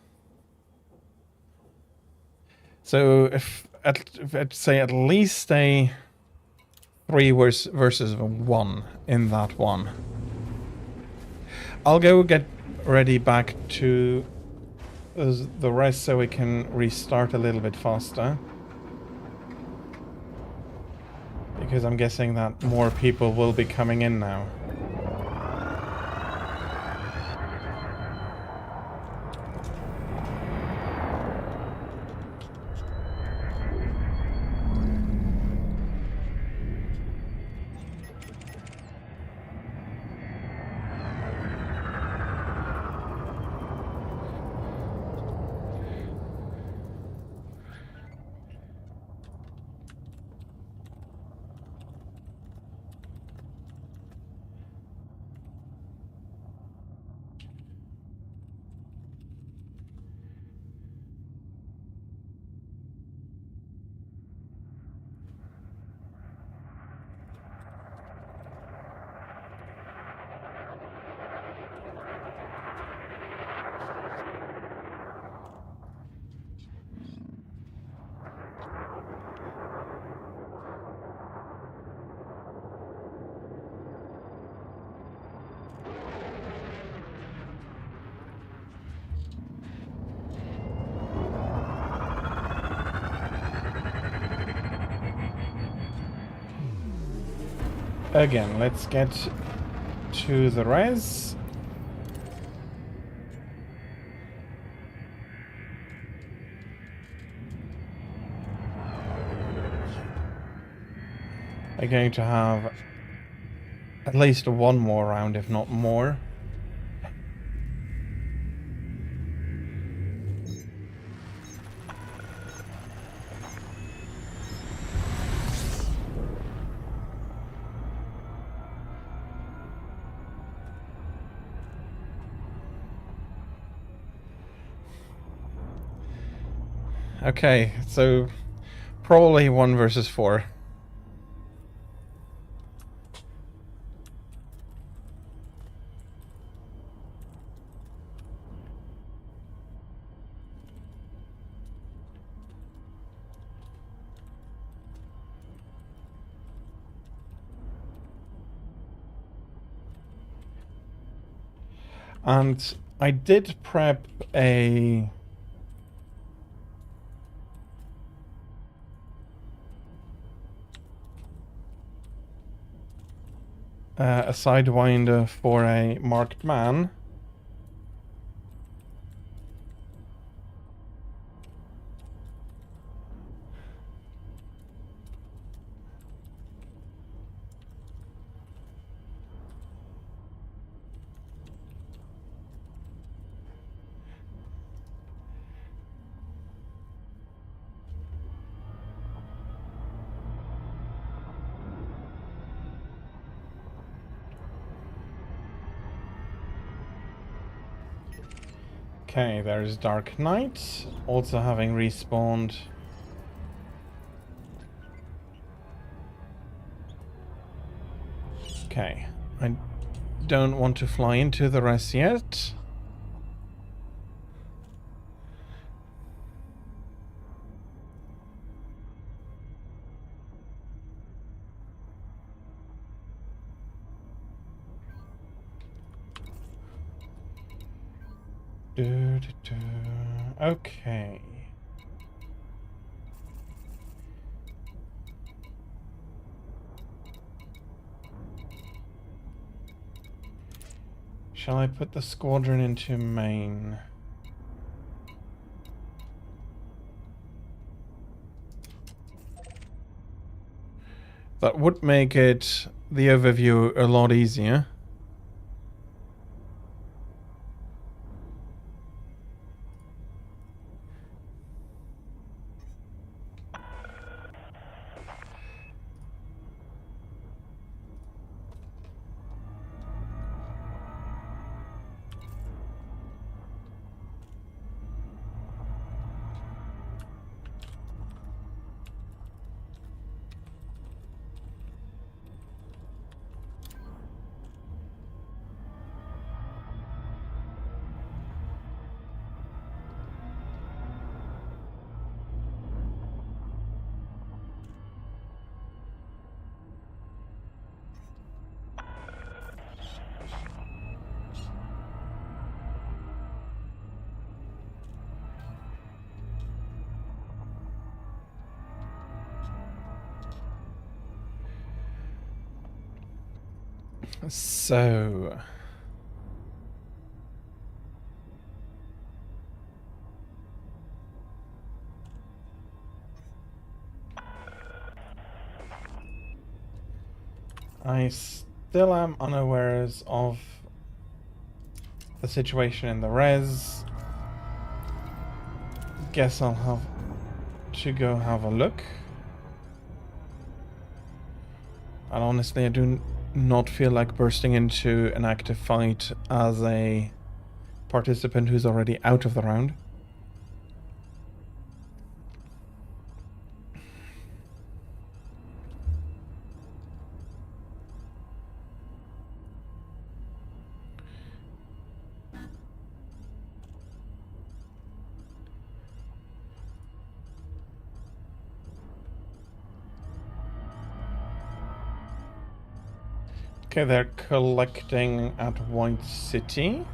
So if I'd say at least a 3 versus 1 in that one. I'll go get ready back to the rest so we can restart a little bit faster. Because I'm guessing that more people will be coming in now. again, let's get to the res. I'm going to have at least one more round, if not more. Okay, so probably 1 versus 4. And I did prep a Sidewinder for a marked man. Okay, there's Dark Knight, also having respawned. Okay, I don't want to fly into the rest yet. Okay. Shall I put the squadron into main? That would make it the overview a lot easier. So... I still am unawares of the situation in the res. Guess I'll have to go have a look. And honestly, I do not feel like bursting into an active fight as a participant who's already out of the round. Okay, they're collecting at White City.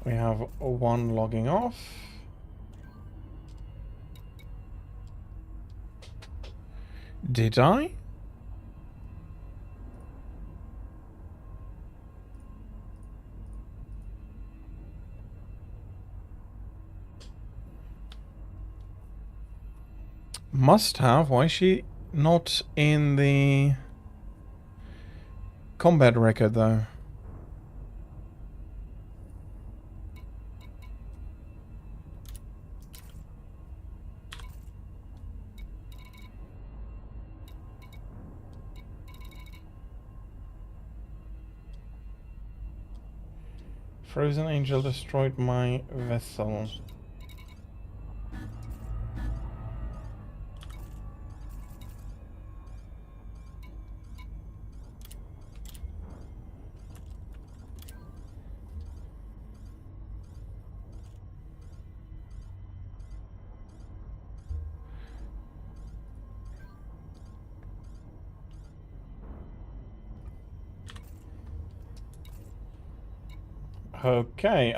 We have one logging off. Did I? Must have. Why is she not in the combat record though? Frozen Angel destroyed my vessel. Okay,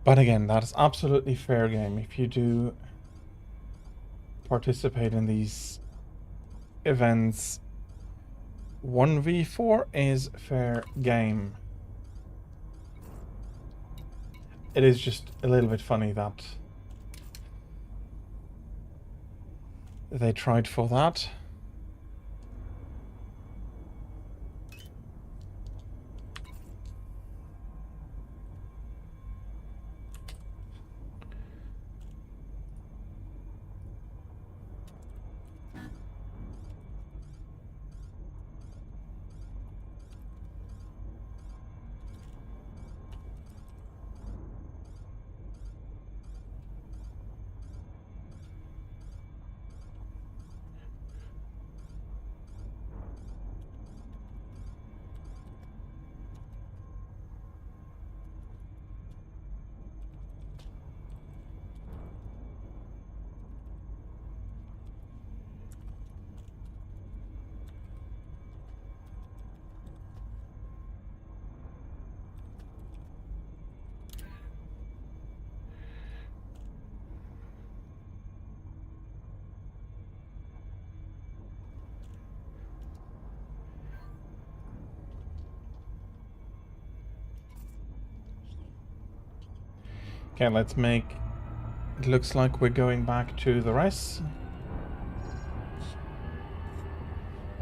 but again, that is absolutely fair game. If you do participate in these events, 1v4 is fair game. It is just a little bit funny that they tried for that. Okay, let's make... It looks like we're going back to the rest.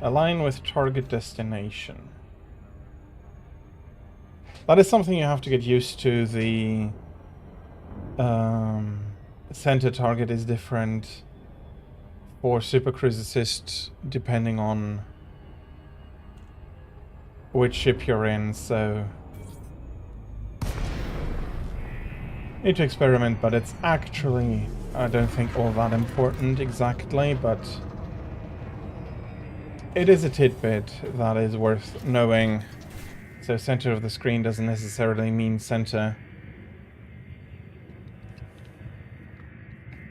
Align with target destination. That is something you have to get used to. The center target is different for Super Cruise Assist depending on which ship you're in, so need to experiment, but it's actually, I don't think, all that important exactly, but it is a tidbit that is worth knowing. So center of the screen doesn't necessarily mean center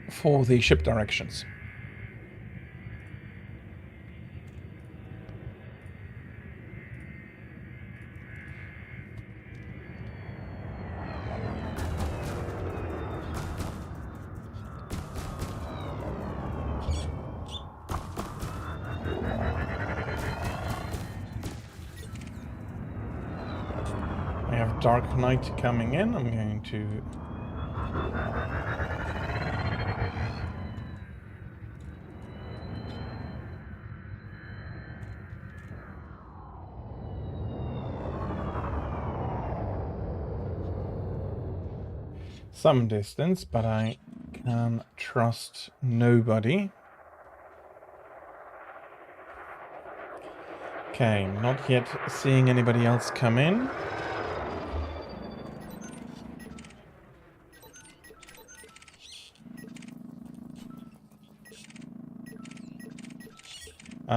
for the ship directions. I have Dark Knight coming in. I'm going to... some distance, but I can trust nobody. Okay, not yet seeing anybody else come in.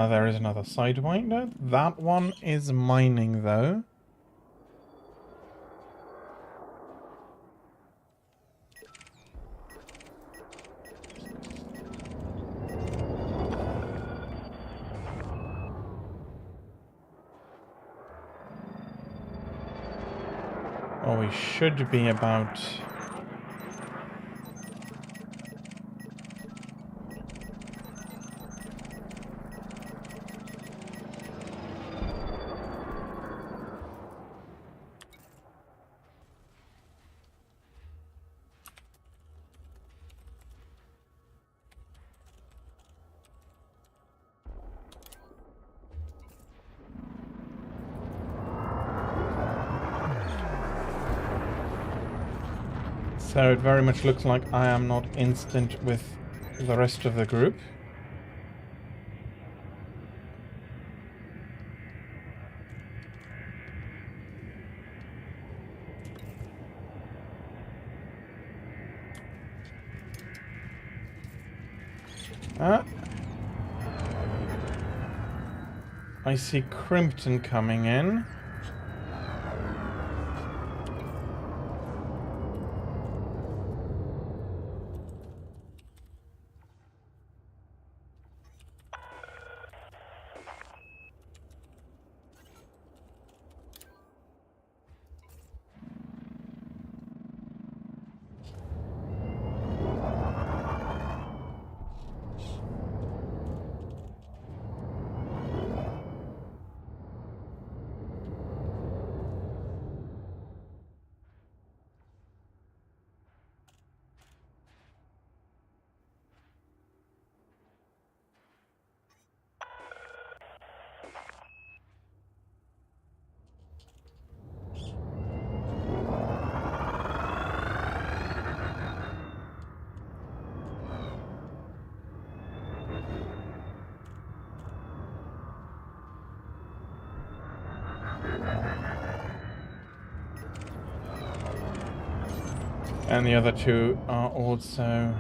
There is another Sidewinder. That one is mining, though. Or we should be about... So it very much looks like I am not instant with the rest of the group. I see Crimpton coming in. And the other two are also...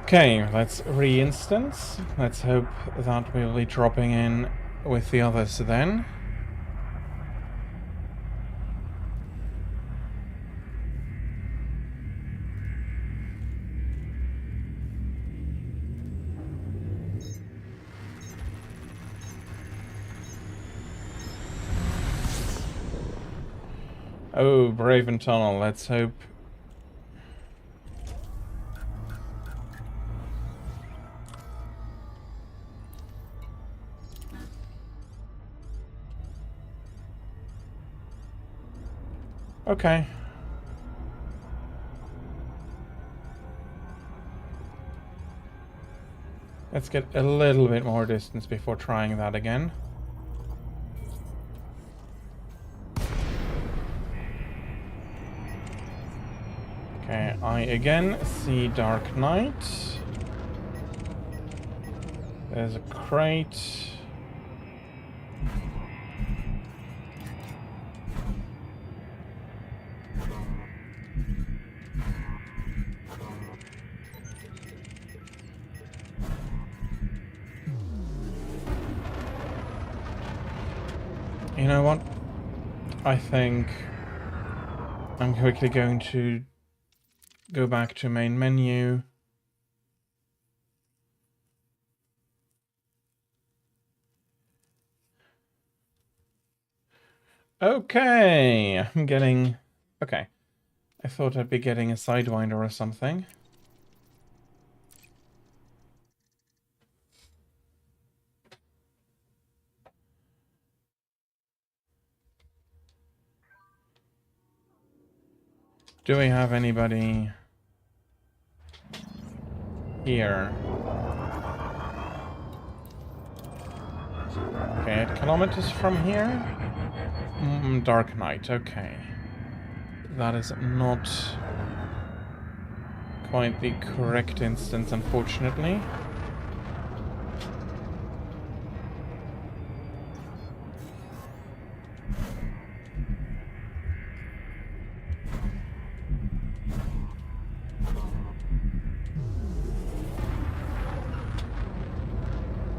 Okay, let's re-instance. Let's hope that we'll be dropping in with the others then. Oh, Braven Tunnel, let's hope. Okay. Let's get a little bit more distance before trying that again. Okay, I again see Dark Knight. There's a crate. You know what? I think I'm quickly going to go back to main menu. Okay, I'm getting... Okay. I thought I'd be getting a Sidewinder or something. Do we have anybody here? Okay, 8 kilometers from here. Dark Knight, okay. That is not quite the correct instance, unfortunately.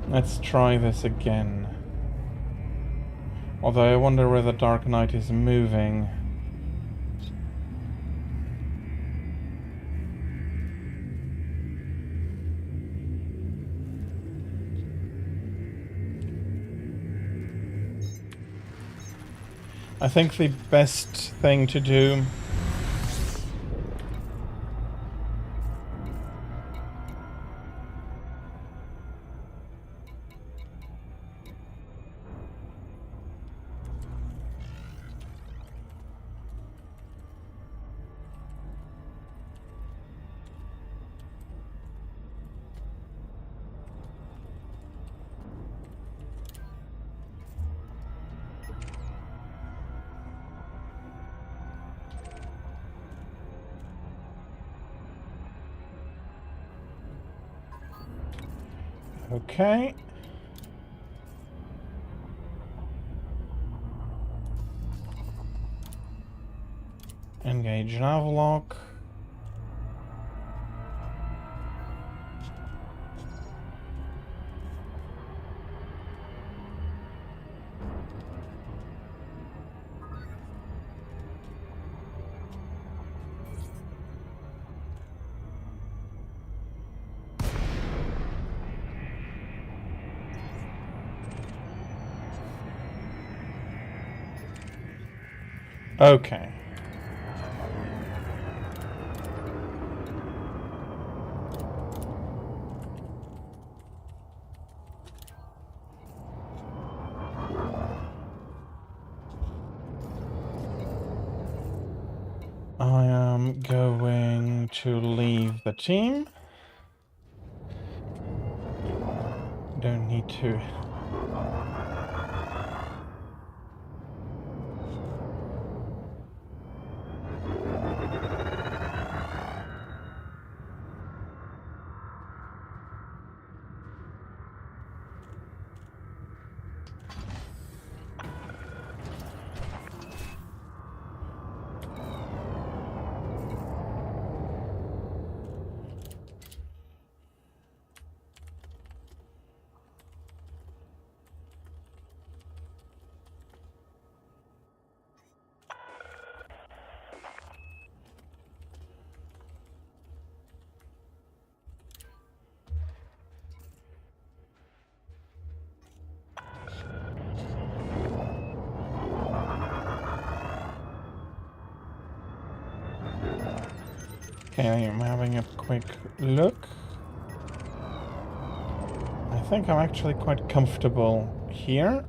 Let's try this again. Although I wonder where the Dark Knight is moving. I think the best thing to do okay. Engage navlock. Okay. I am going to leave the team. Don't need to. Okay, I'm having a quick look. I think I'm actually quite comfortable here.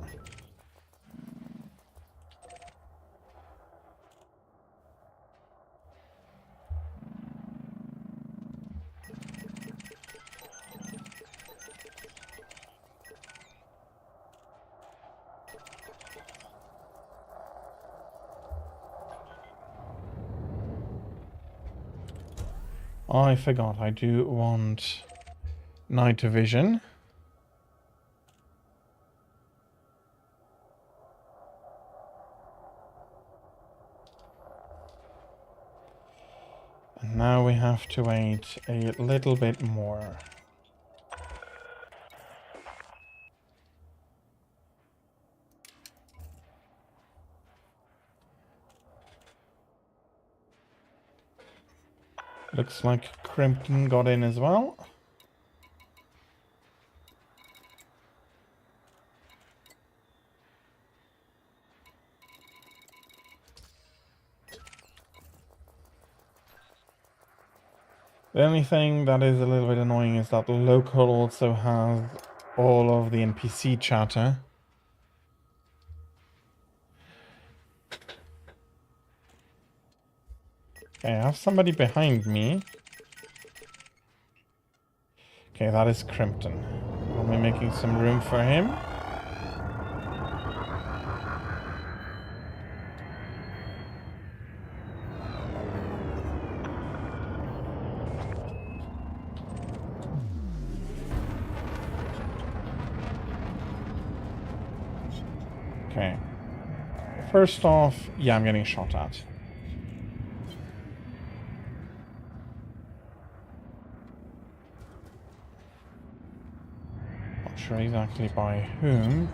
I forgot, I do want night vision. And now we have to wait a little bit more. Looks like Crimpton got in as well. The only thing that is a little bit annoying is that local also has all of the NPC chatter. Okay, I have somebody behind me. Okay, that is Crimpton. Am I making some room for him? Okay. First off, yeah, I'm getting shot at. Not sure exactly by whom.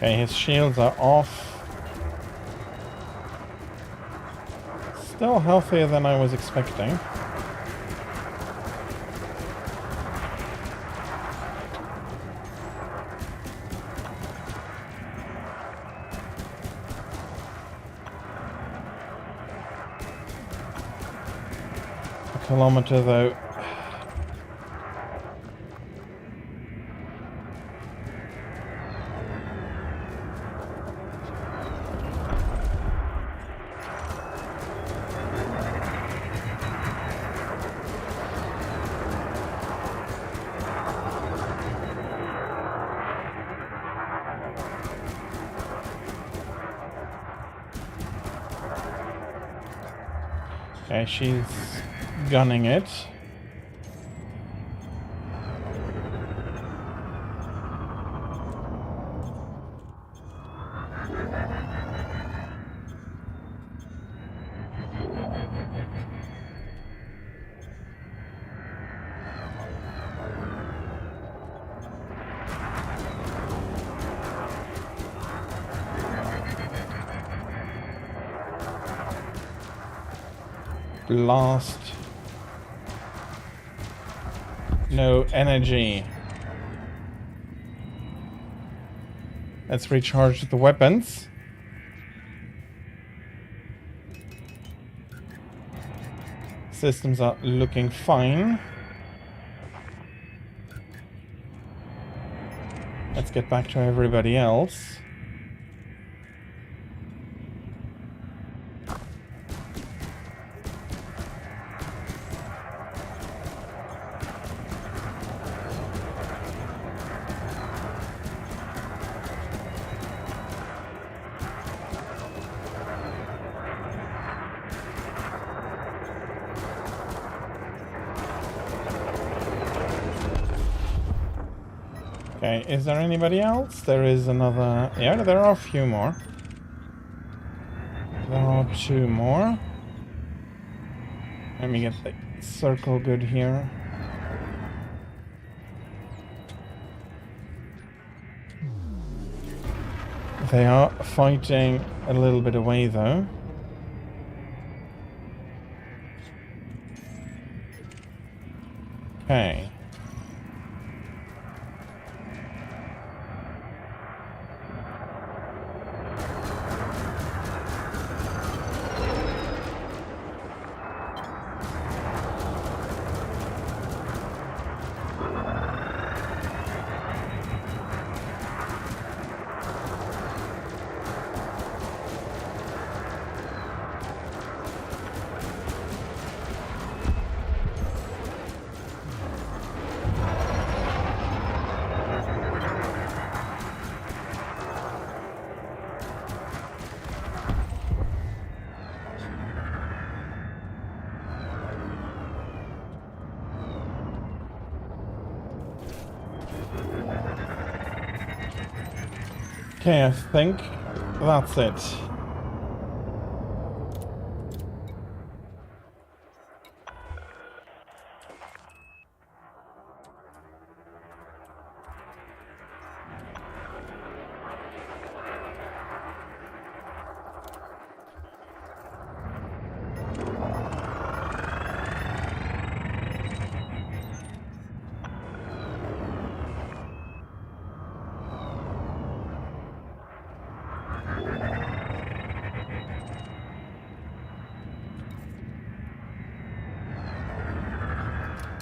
Okay, his shields are off. Still healthier than I was expecting. A kilometer though. Okay, she's gunning it. Blast. No energy. Let's recharge the weapons. Systems are looking fine. Let's get back to everybody else. Okay, is there anybody else? There is another... Yeah, there are a few more. There are 2 more. Let me get the circle good here. They are fighting a little bit away though. Okay. Okay, I think that's it.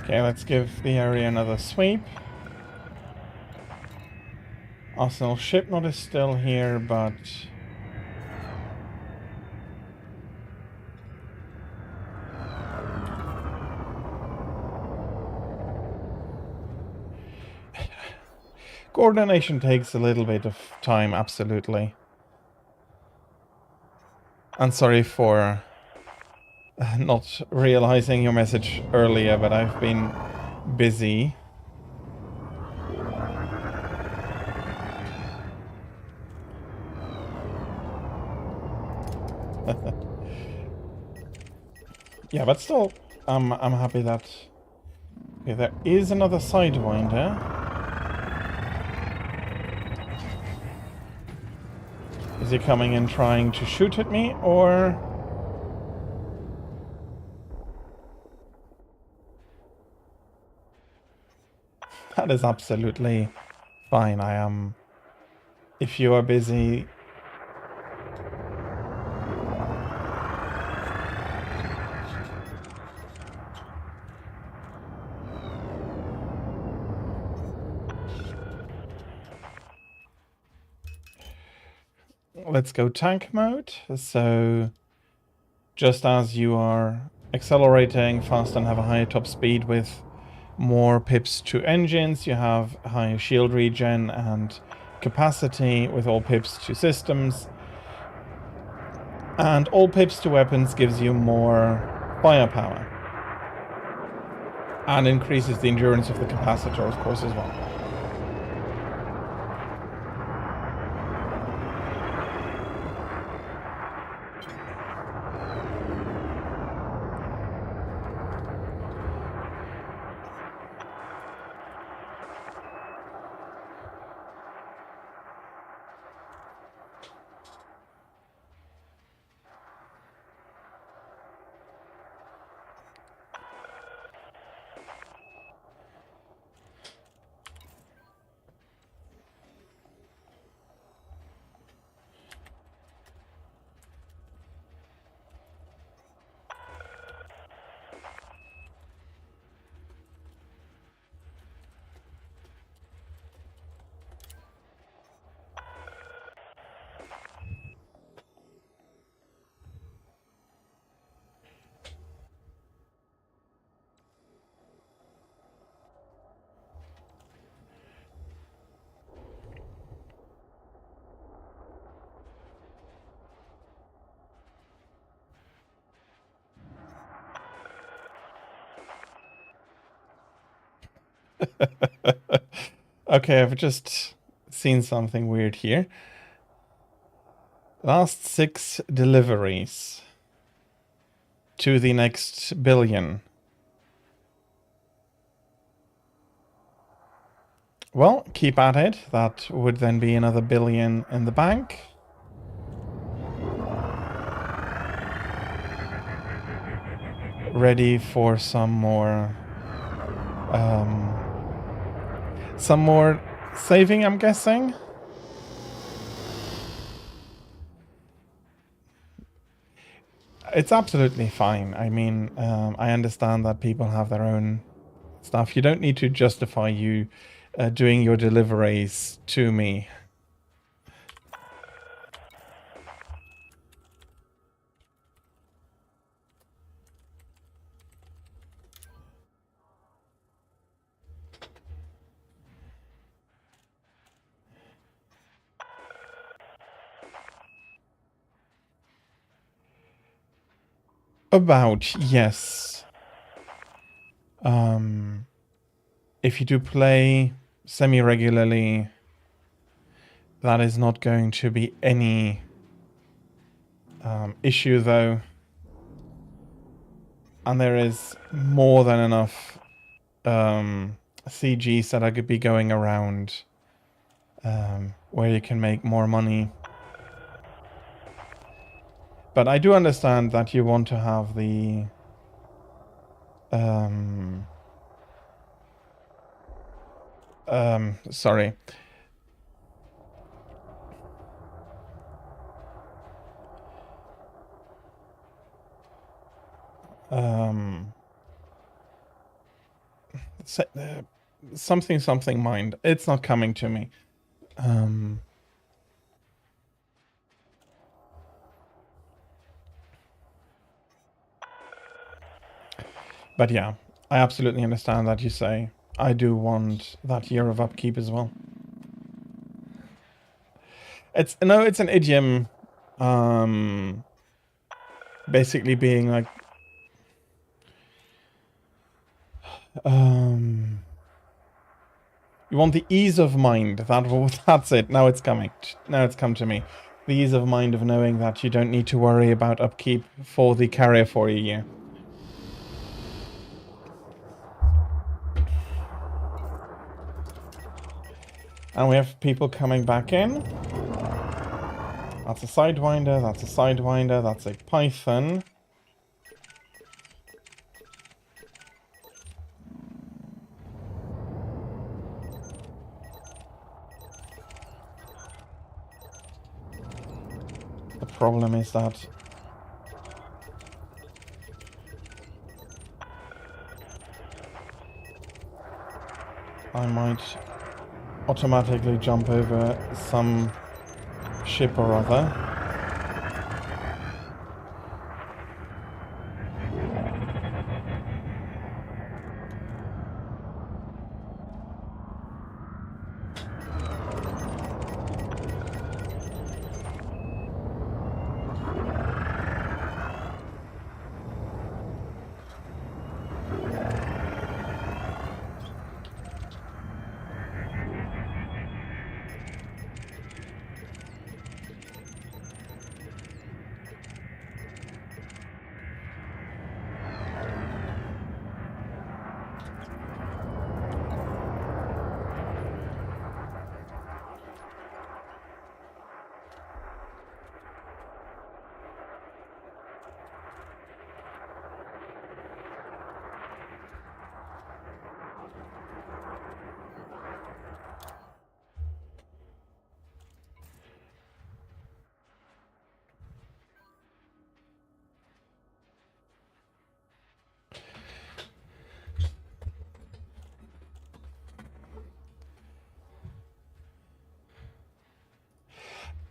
Okay, let's give the area another sweep. Arsenal ship not is still here, but Coordination takes a little bit of time, absolutely. And sorry for not realizing your message earlier, but I've been busy. Yeah, but still, I'm happy that... Okay, there is another Sidewinder. Is he coming in trying to shoot at me, or... That is absolutely fine. I am... If you are busy... Let's go tank mode. So, just as you are accelerating fast and have a higher top speed with more pips to engines, you have higher shield regen and capacity with all pips to systems. And all pips to weapons gives you more firepower. And increases the endurance of the capacitor, of course, as well. Okay, I've just seen something weird here. Last 6 deliveries to the next billion. Well, keep at it. That would then be another billion in the bank. Ready for some more saving, I'm guessing. It's absolutely fine. I mean, I understand that people have their own stuff. You don't need to justify you doing your deliveries to me. About, yes. If you do play semi-regularly, that is not going to be any issue, though. And there is more than enough CGs that I could be going around where you can make more money. But I do understand that you want to have the sorry. Something mind. It's not coming to me. But yeah, I absolutely understand that you say. I do want that year of upkeep as well. It's no, it's an idiom. Basically being like, you want the ease of mind. That's it. Now it's coming. Now it's come to me. The ease of mind of knowing that you don't need to worry about upkeep for the carrier for a year. And we have people coming back in. That's a Sidewinder, that's a Sidewinder, that's a Python. The problem is that I might automatically jump over some ship or other.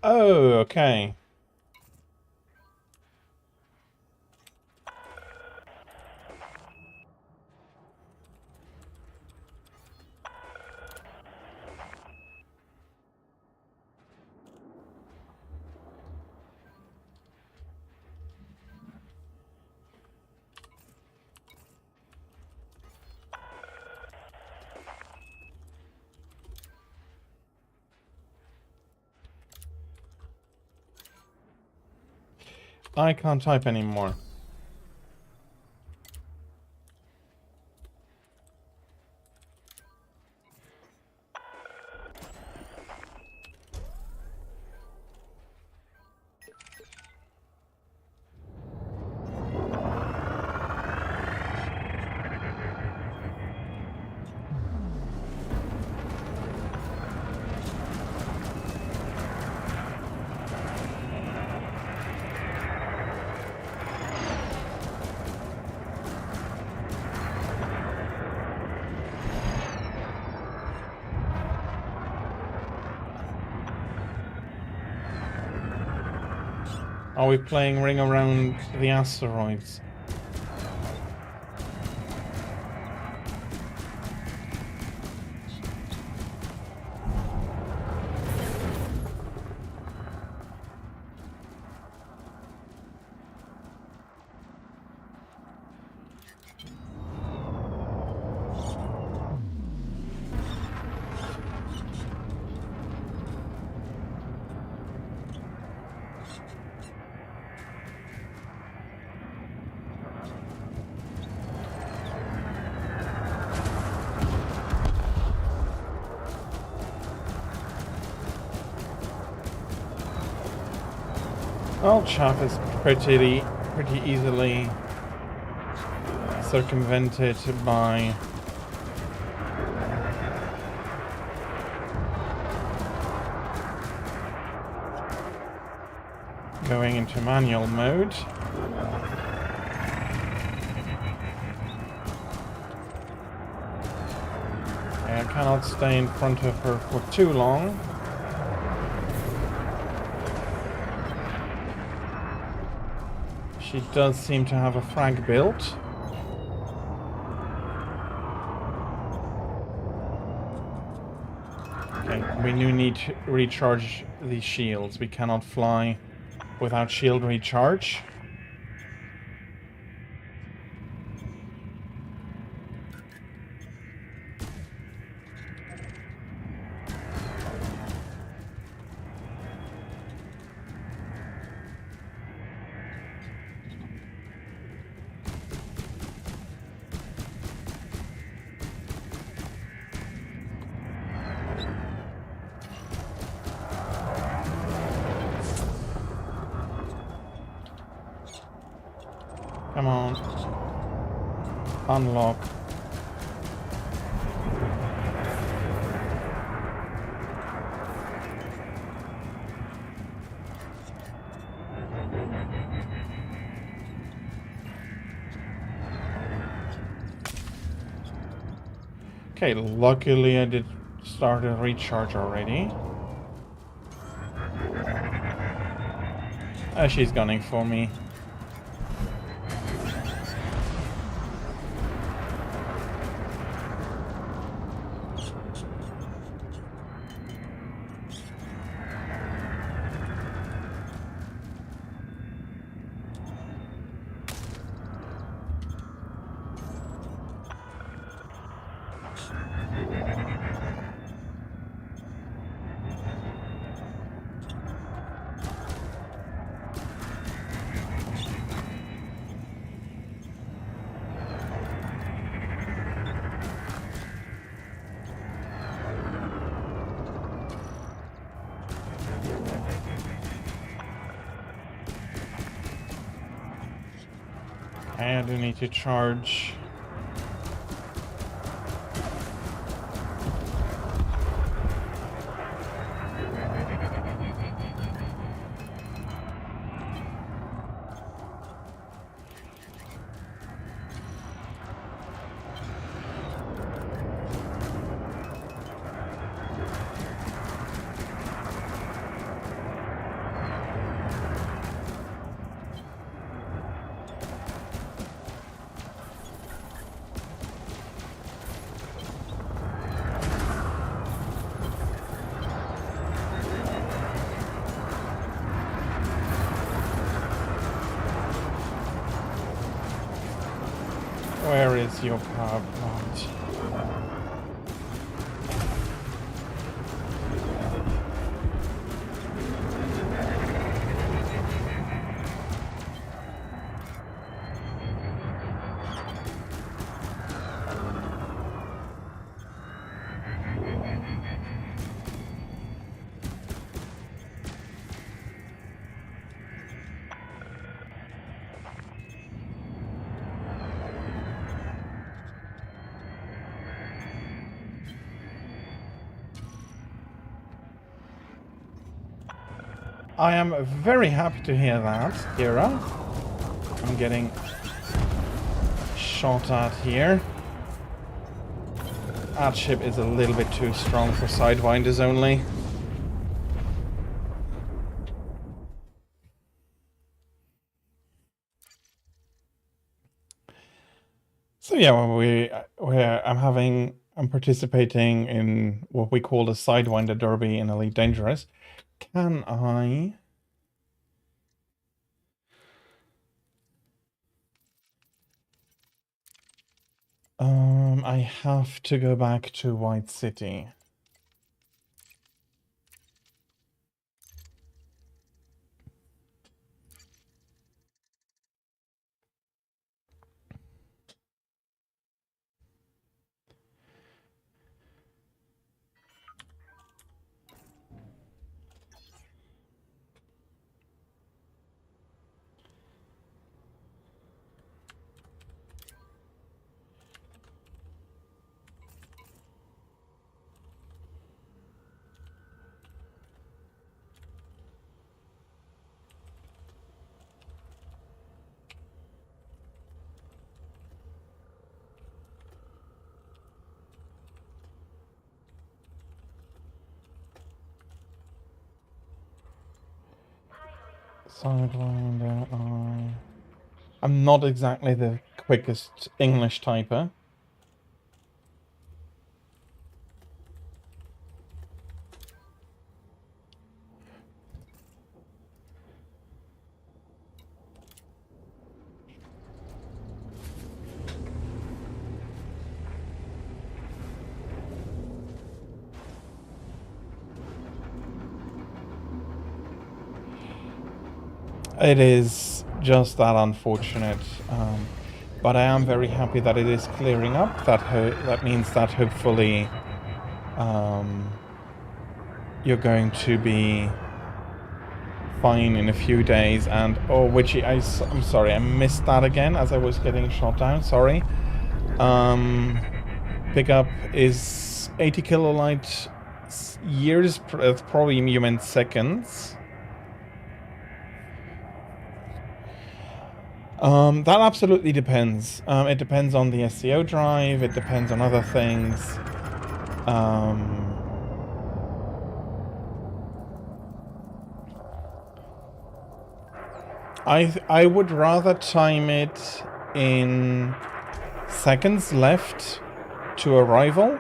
Oh, okay. I can't type anymore. Are we playing Ring Around the Asteroids? Well, Chap is pretty easily circumvented by going into manual mode. I cannot stay in front of her for too long. She does seem to have a frag built. Okay, we do need to recharge the shields. We cannot fly without shield recharge. Come on. Unlock. Okay, luckily I did start a recharge already. She's gunning for me. I do need to charge. Where is your power plant? I am very happy to hear that, Kira. I'm getting shot at here. That ship is a little bit too strong for Sidewinders only. So yeah, I'm participating in what we call the Sidewinder Derby in Elite Dangerous. Can I? I have to go back to White City. Sidewinder, I'm not exactly the quickest English typer. It is just that unfortunate. But I am very happy that it is clearing up. That means that hopefully you're going to be fine in a few days. And oh, Witchy, I'm sorry, I missed that again as I was getting shot down. Sorry. Pickup is 80 kilolight years. Probably you meant seconds. That absolutely depends. It depends on the SCO drive. It depends on other things. I would rather time it in seconds left to arrival.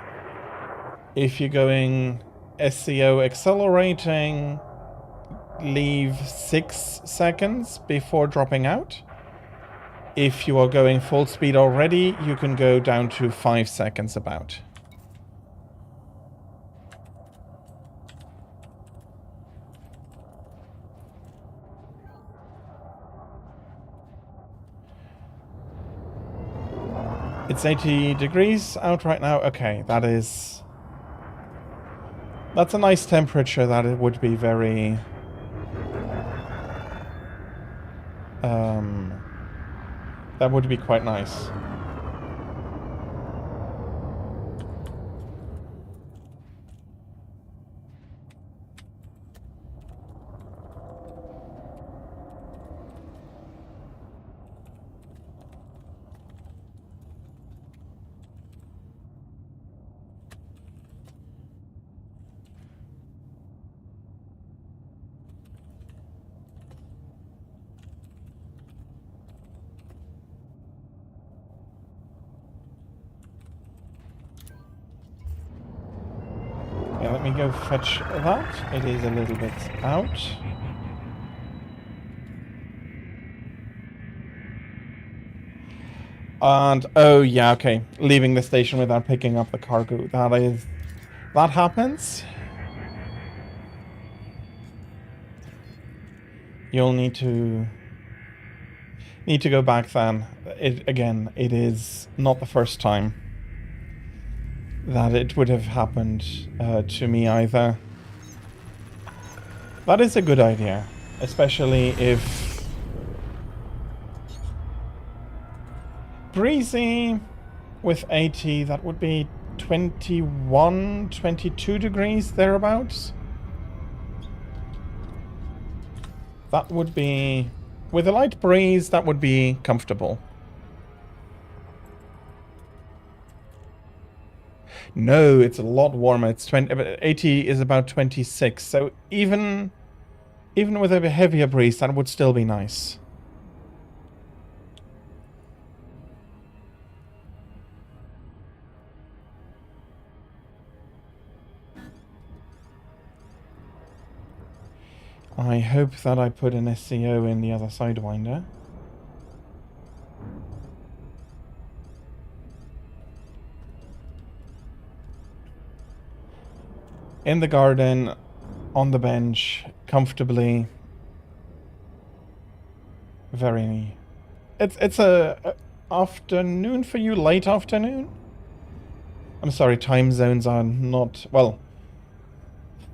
If you're going SCO accelerating, leave 6 seconds before dropping out. If you are going full speed already, you can go down to 5 seconds about. It's 80 degrees out right now. Okay, that's a nice temperature. That it would be very that would be quite nice. Yeah, let me go fetch that. It is a little bit out. And, oh yeah, okay. Leaving the station without picking up the cargo. That happens. You'll need to go back then. It is not the first time that it would have happened to me either. That is a good idea, especially if breezy with 80, that would be 21, 22 degrees thereabouts. That would be, with a light breeze, that would be comfortable. No, it's a lot warmer. It's 80 is about 26. So even with a heavier breeze, that would still be nice. I hope that I put an SCO in the other Sidewinder. In the garden, on the bench, comfortably. Very... It's a afternoon for you, late afternoon? I'm sorry, time zones are not... Well,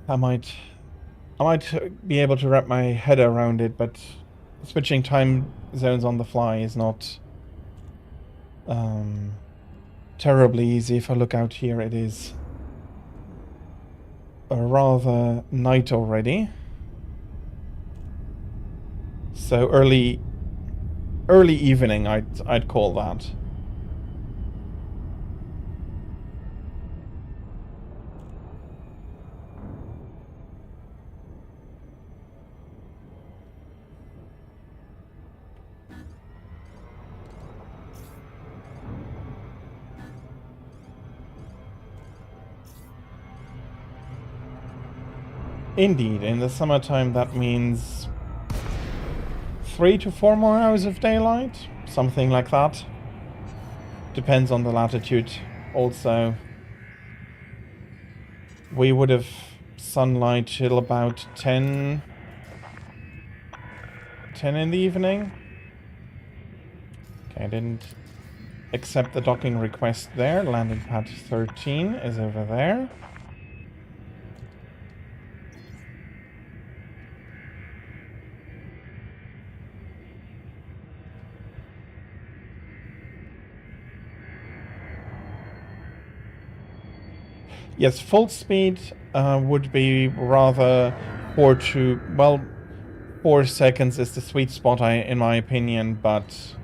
I might be able to wrap my head around it, but switching time zones on the fly is not terribly easy. If I look out here, it is a rather night already. So early evening, I'd call that. Indeed, in the summertime that means 3 to 4 more hours of daylight, something like that. Depends on the latitude also. We would have sunlight till about 10 10 in the evening. Okay, I didn't accept the docking request there. Landing pad 13 is over there. Yes, full speed would be rather 4 seconds is the sweet spot, in my opinion, but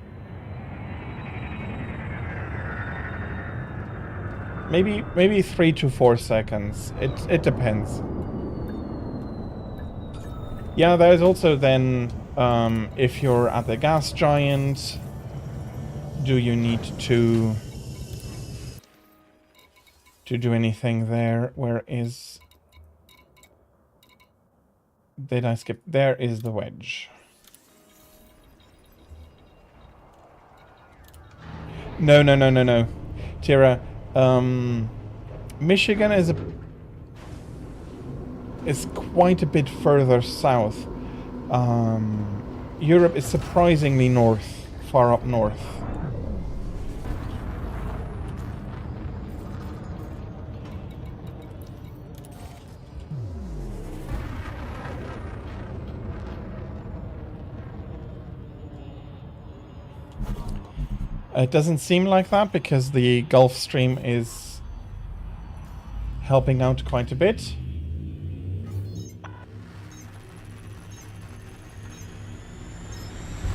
maybe 3 to 4 seconds. It depends. Yeah, there's also then if you're at the gas giant, do you need to do anything there? Where is... Did I skip? There is the wedge. No. Tira, Michigan is quite a bit further south. Europe is surprisingly north, far up north. It doesn't seem like that because the Gulf Stream is helping out quite a bit.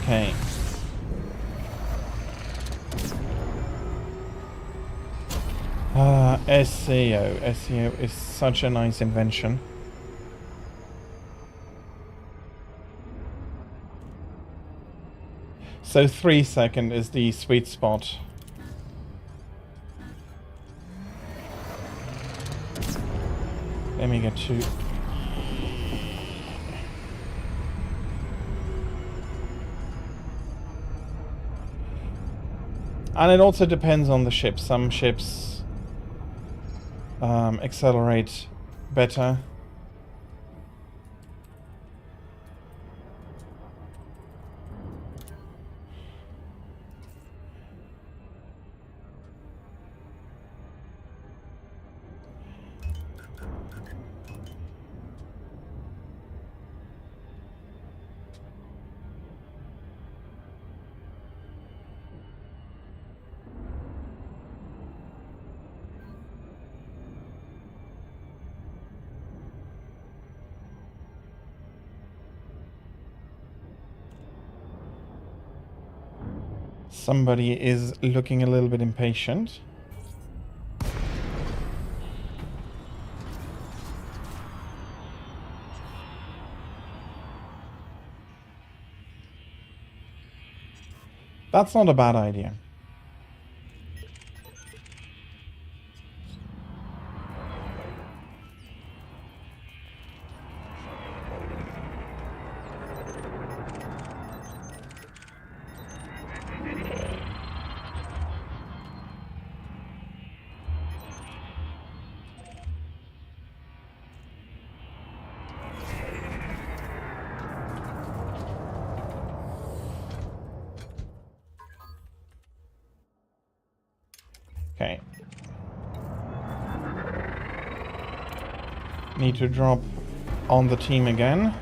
Okay. SEO. SEO is such a nice invention. So 3 second is the sweet spot. Let me get to... And it also depends on the ship. Some ships accelerate better. Somebody is looking a little bit impatient. That's not a bad idea. Okay. Need to drop on the team again.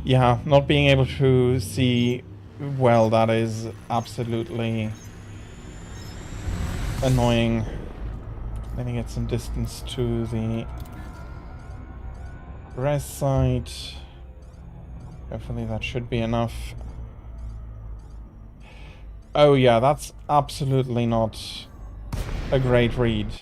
Yeah, not being able to see well, that is absolutely annoying. Let me get some distance to the rest site. Hopefully that should be enough. Oh yeah, that's absolutely not a great read.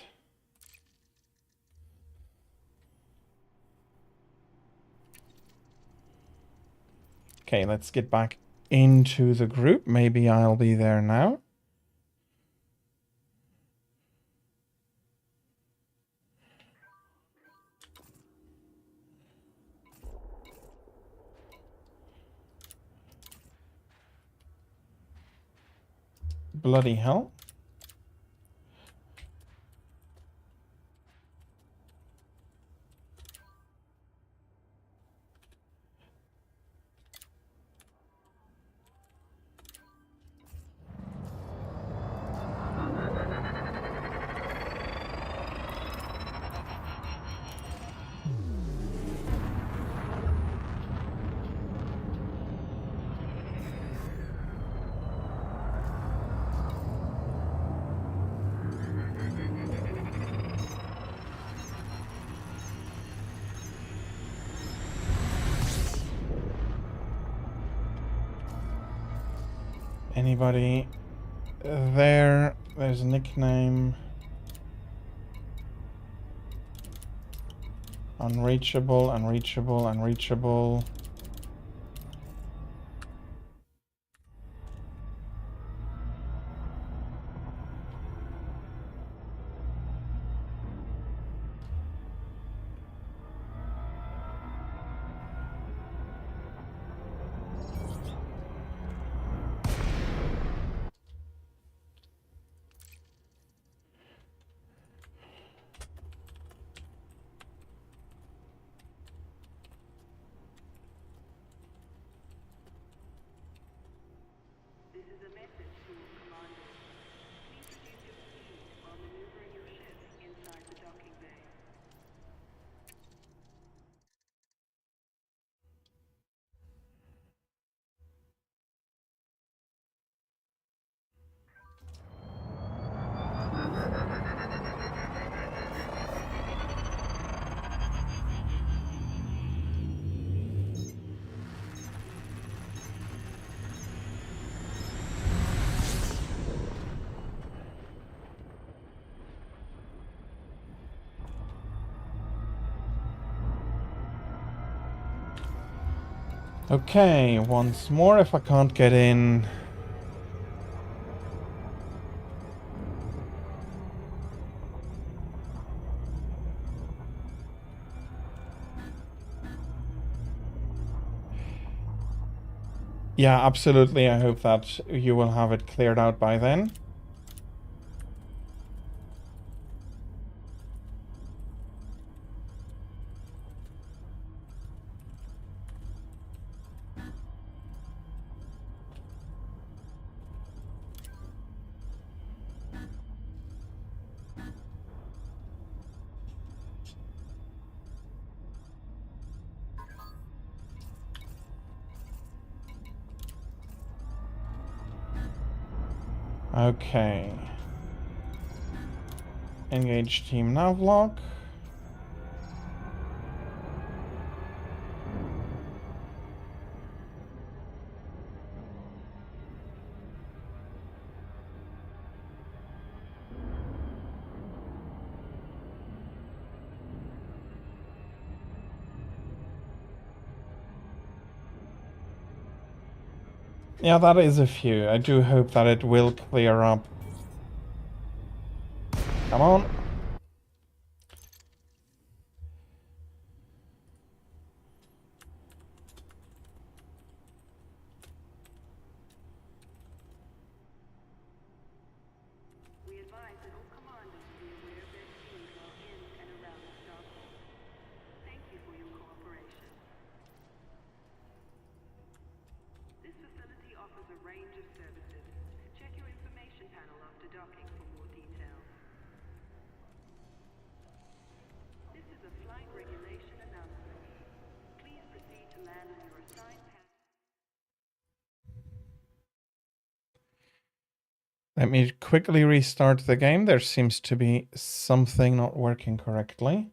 Okay, let's get back into the group. Maybe I'll be there now. bloody hell? Anybody there? There's a nickname. Unreachable, unreachable, unreachable. This is a message to all commanders. Please reduce your speed while maneuvering your ship inside the docking bay. Okay, once more if I can't get in. Yeah, absolutely. I hope that you will have it cleared out by then. Okay. Engage team navlock. Yeah, that is a few. I do hope that it will clear up. Come on. We advise that all commanders be aware of their speed while in and around the starport. Thank you for your cooperation. This facility offers a range of services. Check your information panel after docking for more details. This is a flight regulation announcement. Please proceed to land on your assigned path. Let me quickly restart the game. There seems to be something not working correctly.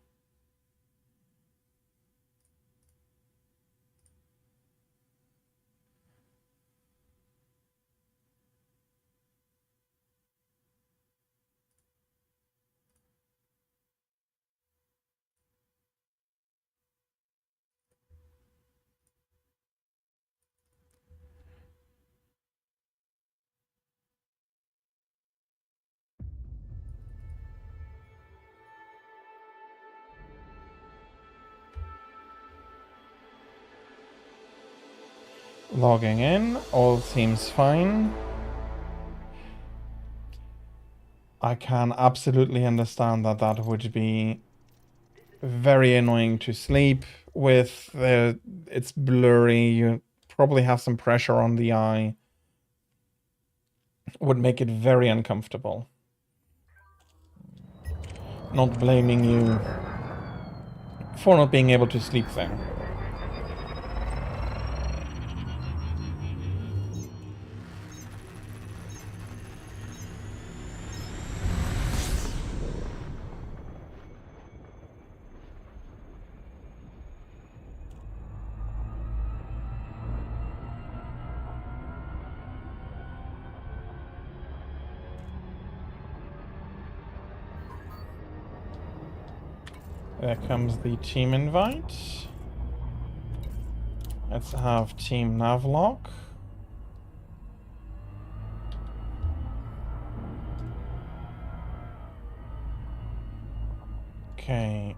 Logging in, all seems fine. I can absolutely understand that that would be very annoying to sleep with. It's blurry. You probably have some pressure on the eye. Would make it very uncomfortable. Not blaming you for not being able to sleep there. There comes the team invite. Let's have team navlock. Okay,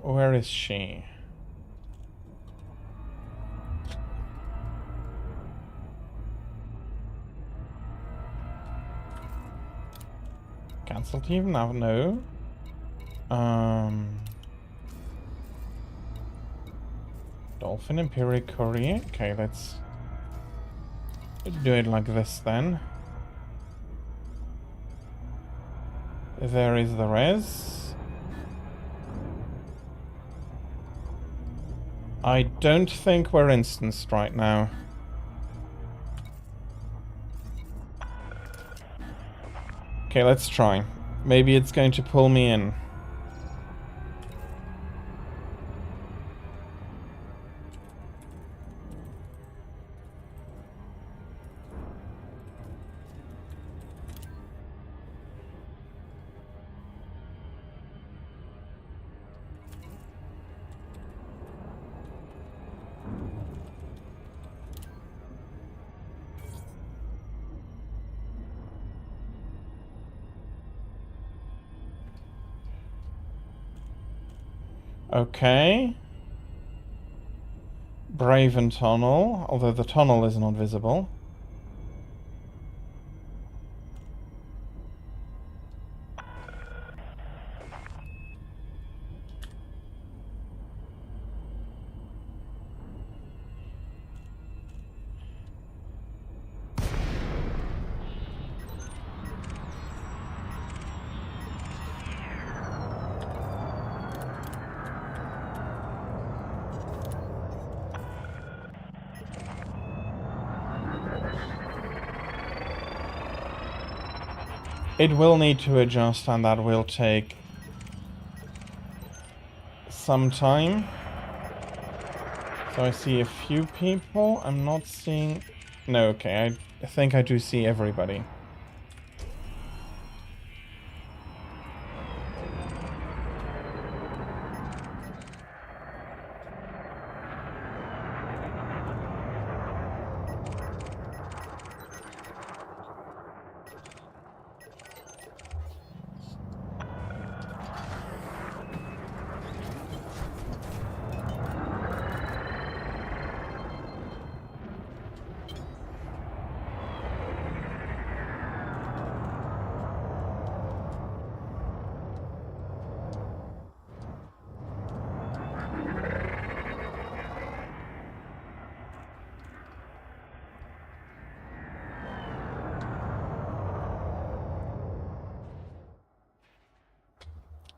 where is she? Cancel team now? No. Dolphin Imperial Courier. Okay, let's do it like this then. There is the res. I don't think we're instanced right now. Okay, let's try. Maybe it's going to pull me in. Okay. Braven tunnel, although the tunnel is not visible. It will need to adjust, and that will take some time. So I see a few people. I'm not seeing... No, okay, I think I do see everybody.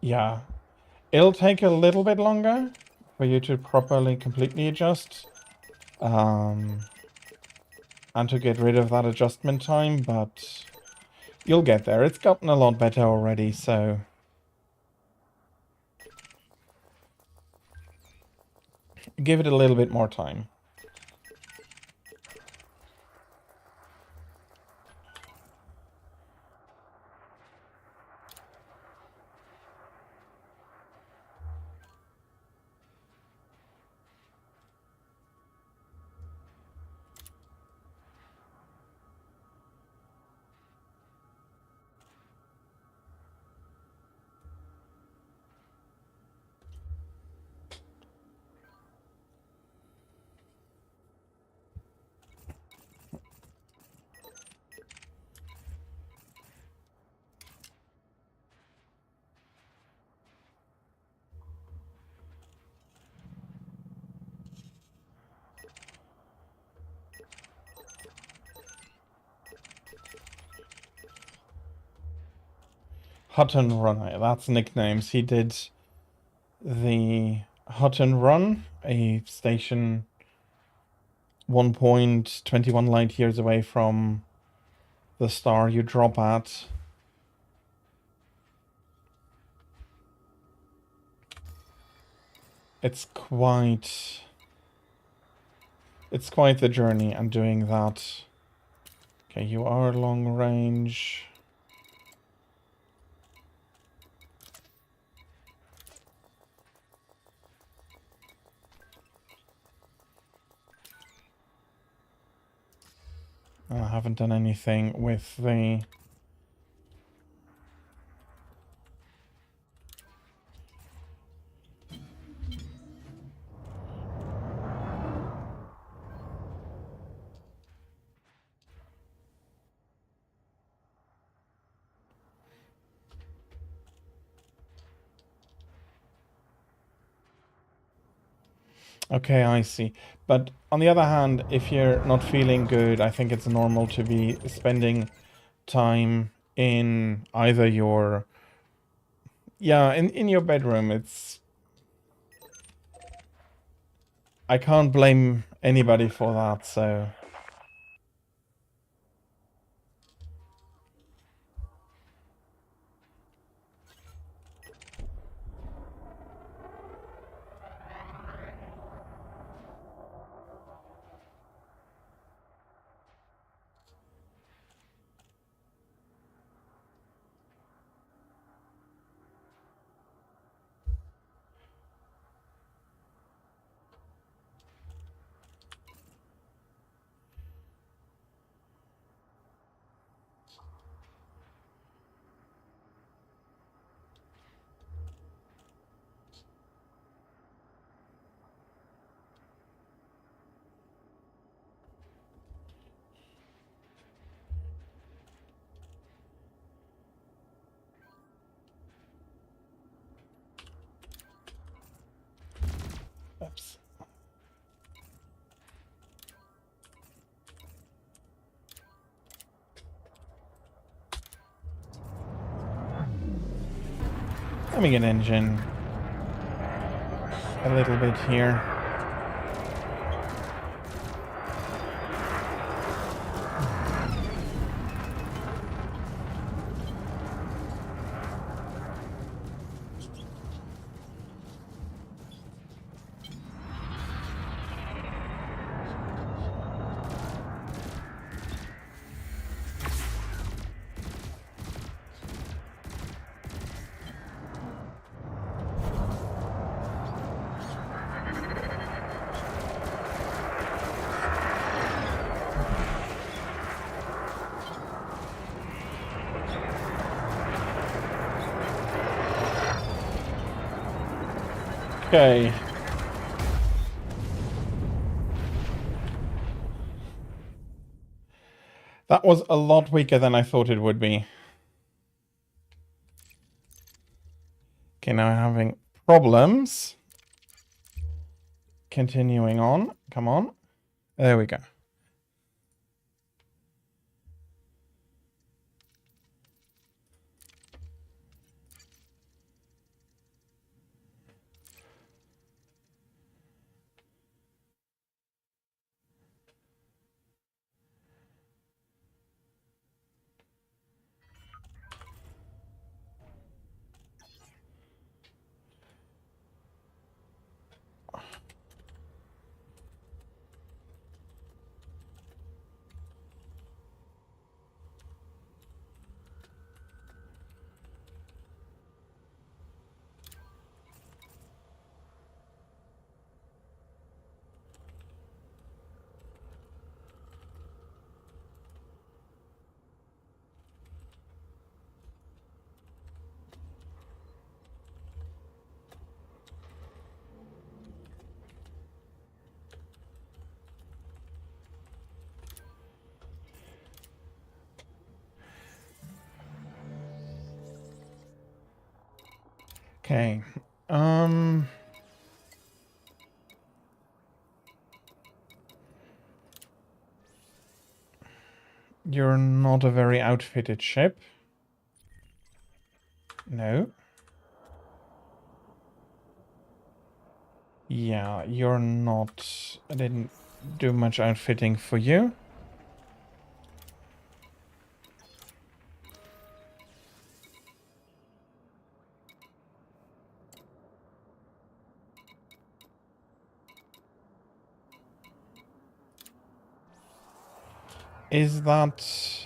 Yeah, it'll take a little bit longer for you to properly, completely adjust. And to get rid of that adjustment time, but you'll get there. It's gotten a lot better already, so... give it a little bit more time. Hut and Runner, that's nicknames. He did the Hut and Run, a station 1.21 light years away from the star you drop at. It's quite the journey, and doing that. Okay, you are long range. I haven't done anything with the... Okay, I see. But on the other hand, if you're not feeling good, I think it's normal to be spending time in either your... Yeah, in your bedroom. It's... I can't blame anybody for that, so... Oops. Let me get engine a little bit here. Okay. That was a lot weaker than I thought it would be. Okay, now I'm having problems. Continuing on. Come on. There we go. Okay. You're not a very outfitted ship. No. Yeah, you're not... I didn't do much outfitting for you. Is that...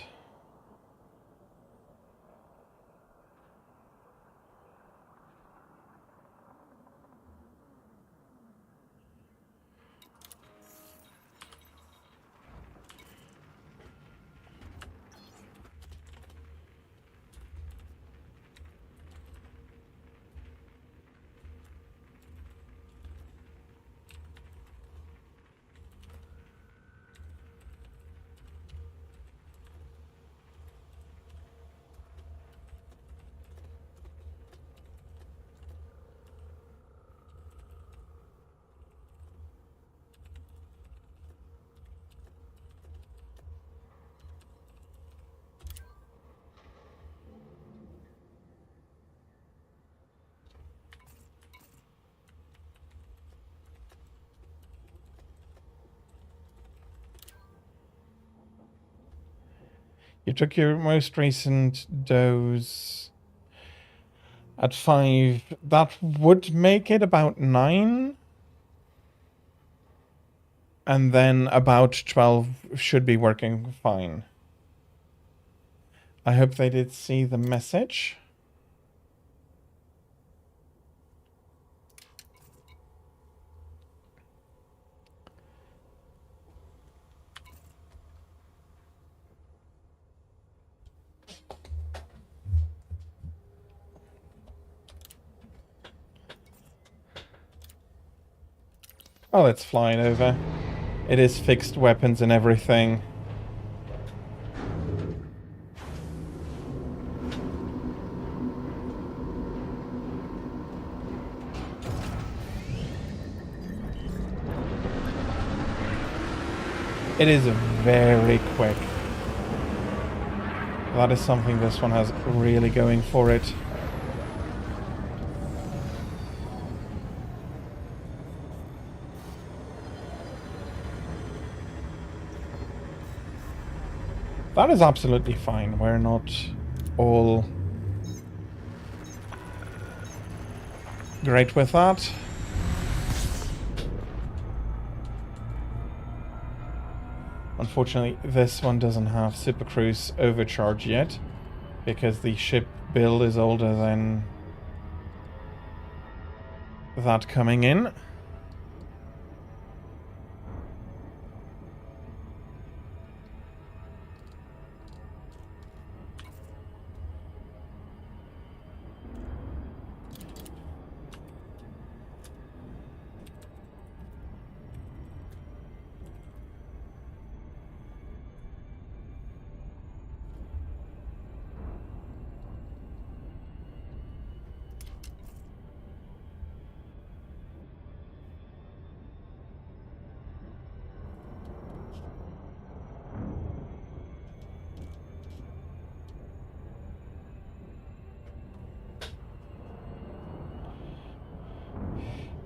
You took your most recent dose at 5. That would make it about 9. And then about 12 should be working fine. I hope they did see the message. Oh, it's flying over. It is fixed weapons and everything. It is very quick. That is something this one has really going for it. That is absolutely fine. We're not all great with that. Unfortunately, this one doesn't have Super Cruise overcharge yet, because the ship build is older than that coming in.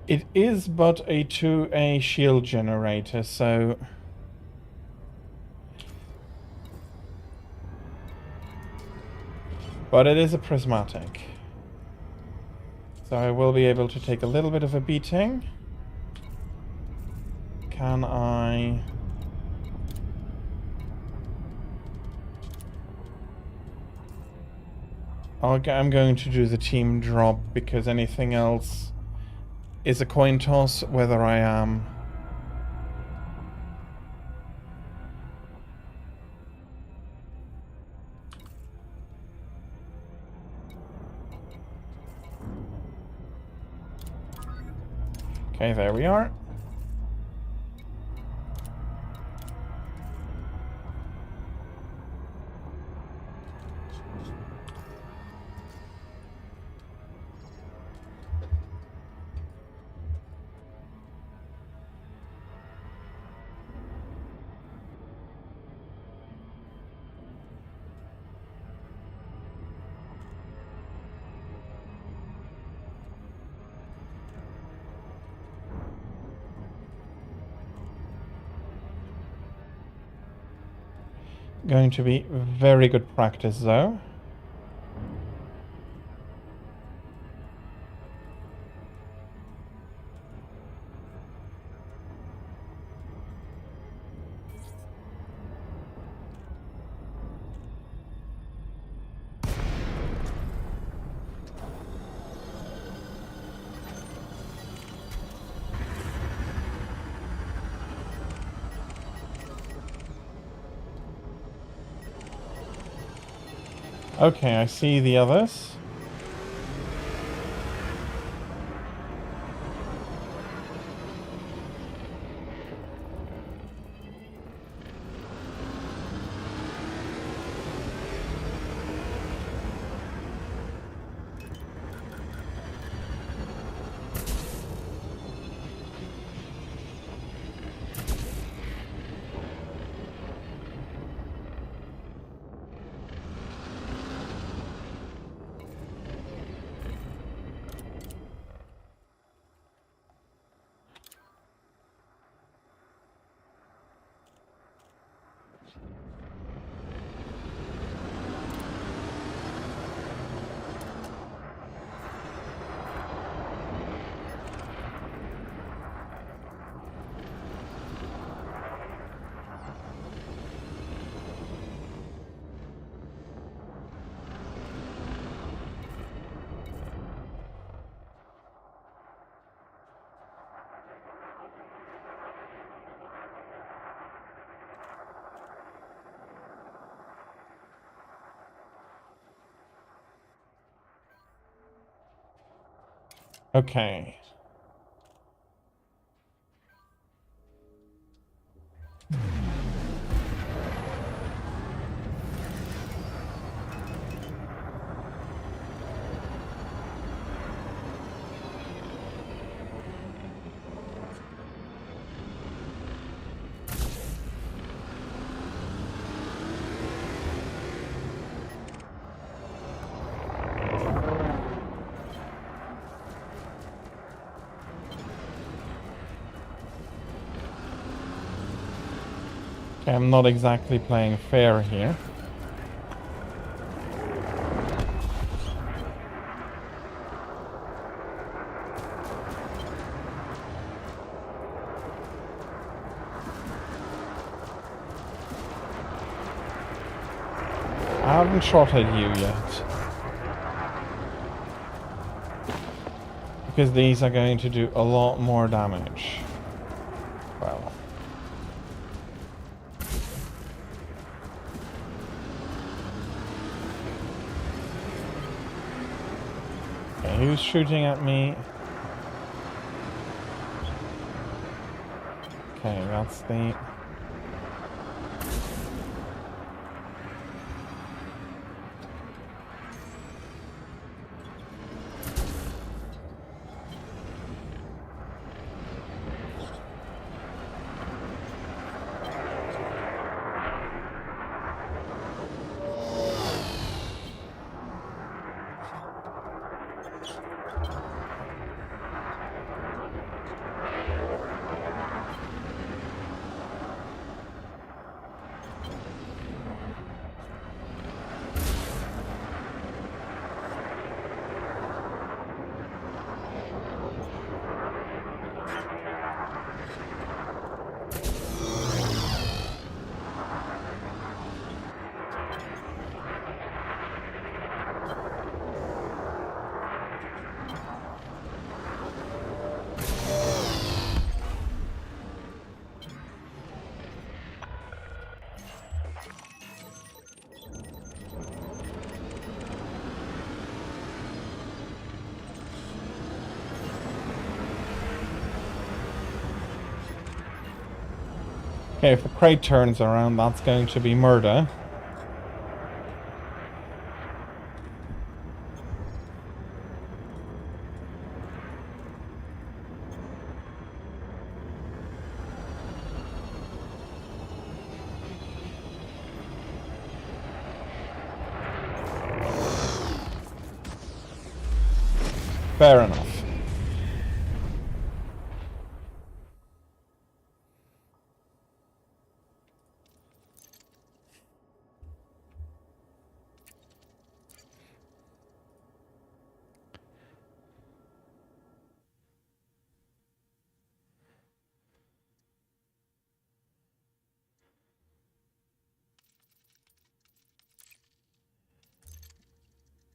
It is but a 2A shield generator, so... But it is a prismatic. So I will be able to take a little bit of a beating. Can I... I'm going to do the team drop, because anything else is a coin toss whether I am. Okay, there we are. going to be very good practice, though. Okay, I see the others. Okay. Okay, I'm not exactly playing fair here. I haven't shot at you yet. Because these are going to do a lot more damage. Well. Okay, who's shooting at me? Okay, that's the... Okay, if the crate turns around, that's going to be murder. Fair enough.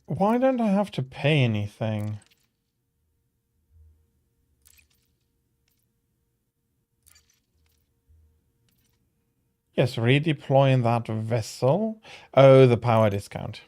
Why don't I have to pay anything? Yes, redeploying that vessel. Oh, the power discount.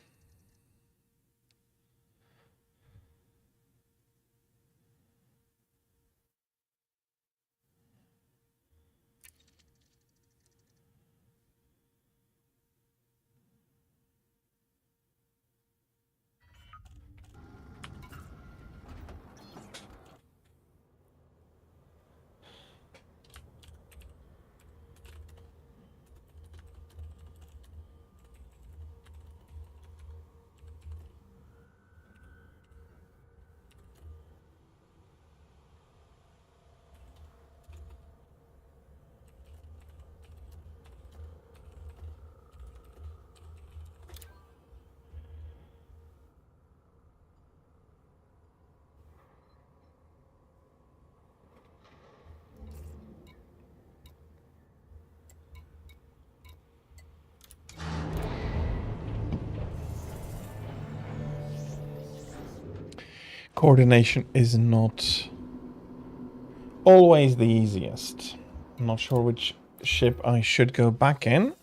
Coordination is not always the easiest. I'm not sure which ship I should go back in.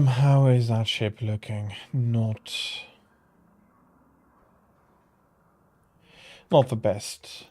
How is that ship looking? Not the best.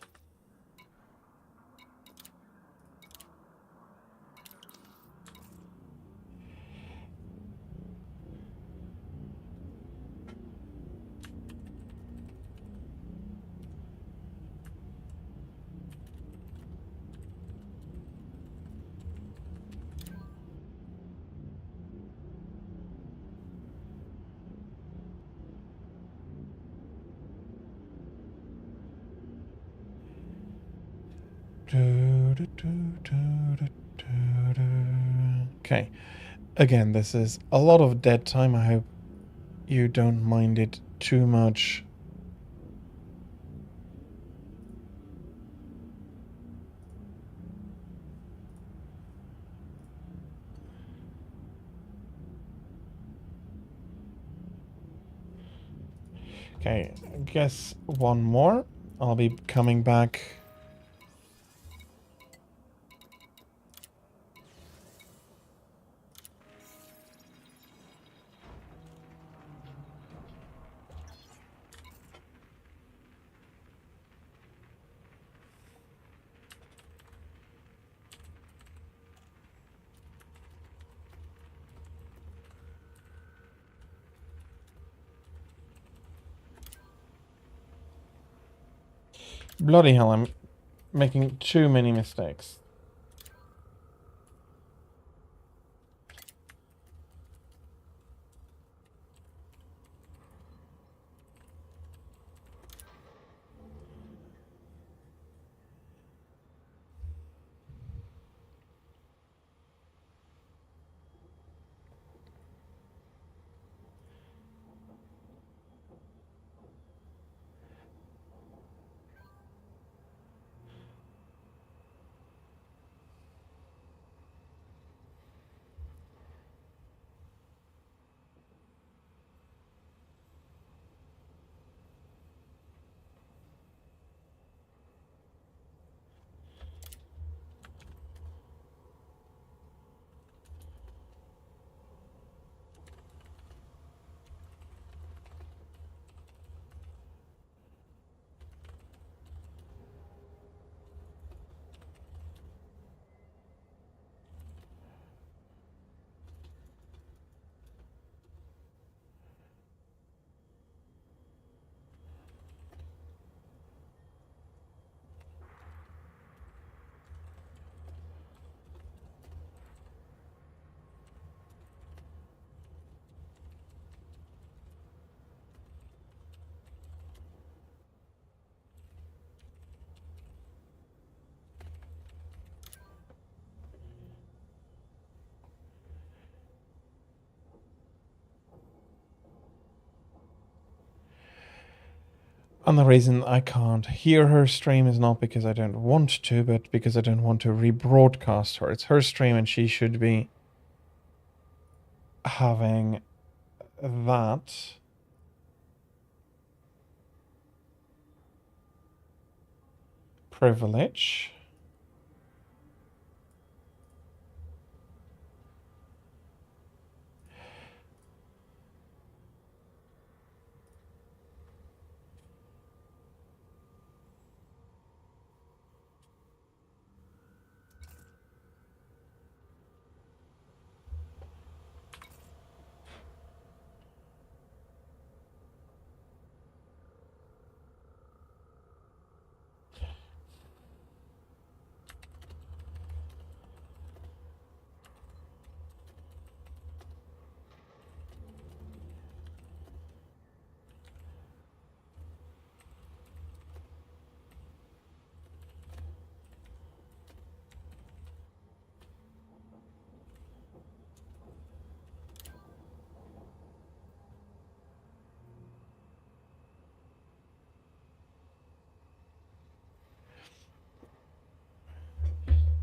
Okay. Again, this is a lot of dead time. I hope you don't mind it too much. Okay, I guess one more. I'll be coming back. Bloody hell, I'm making too many mistakes. And the reason I can't hear her stream is not because I don't want to, but because I don't want to rebroadcast her. It's her stream and she should be having that. Privilege.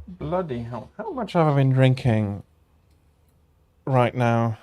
Bloody hell. How much have I been drinking right now?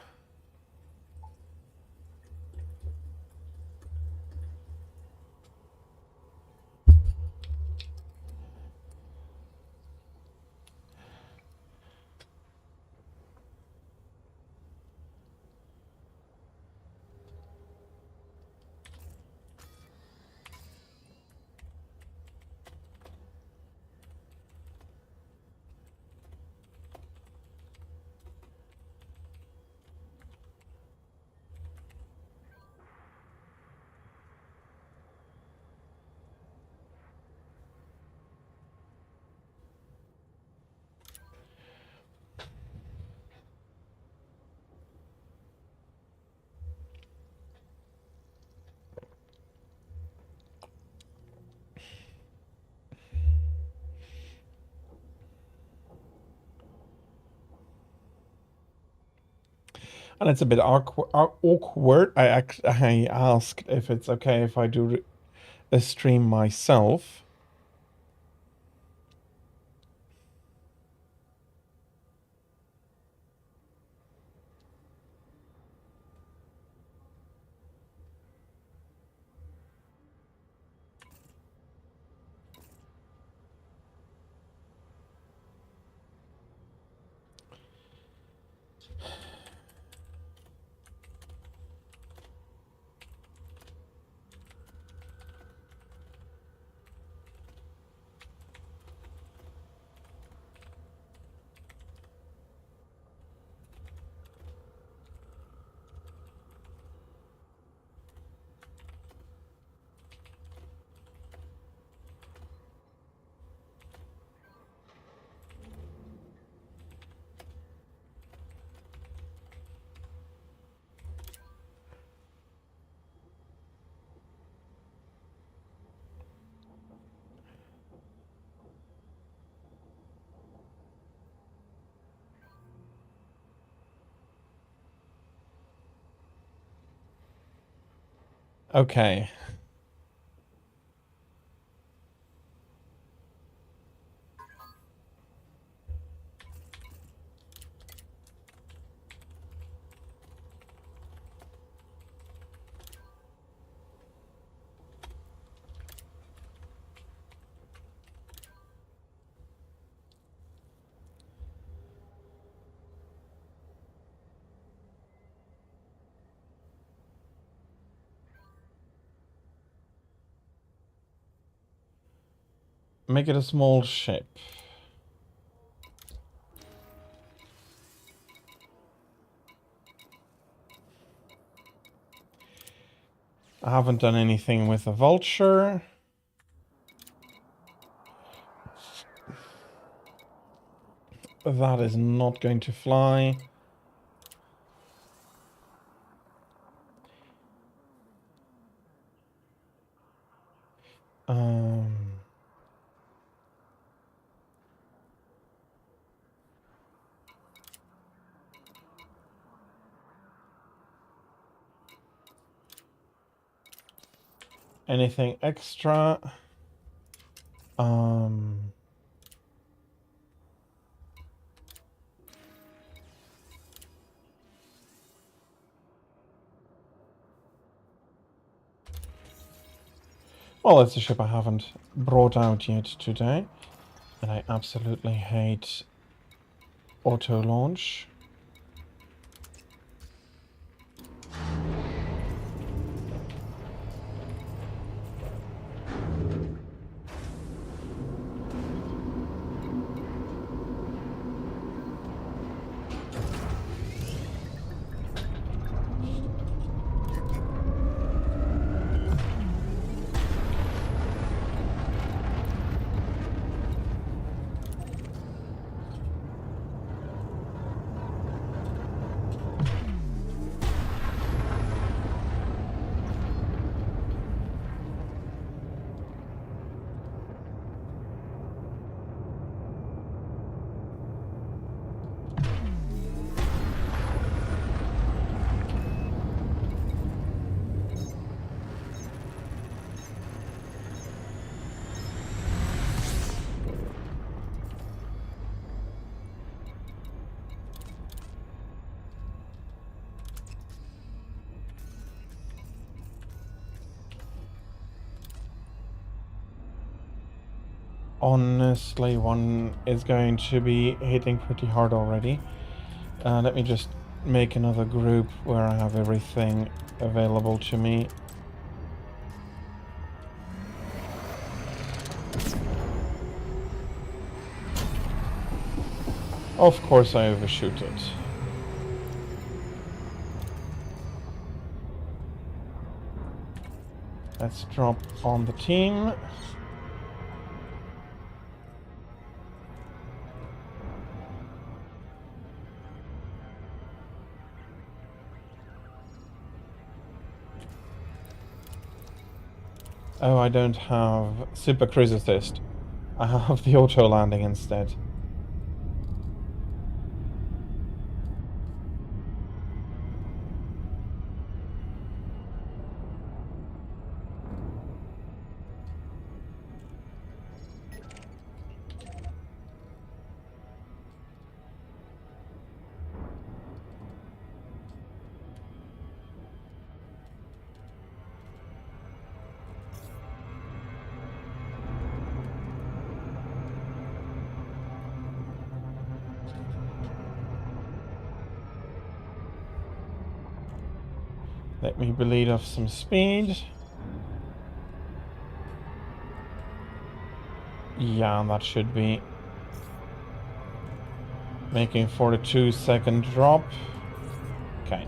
And it's a bit awkward. I asked if it's okay if I do a stream myself. Okay. Make it a small ship. I haven't done anything with the vulture. That is not going to fly. Um, anything extra. Well, it's a ship I haven't brought out yet today, and I absolutely hate auto launch. Honestly, one is going to be hitting pretty hard already. Let me just make another group where I have everything available to me. Of course I overshoot it. Let's drop on the team. Oh, I don't have Super Cruise Assist. I have the auto landing instead. Let me bleed off some speed. Yeah, that should be making for the 2-second drop. Okay.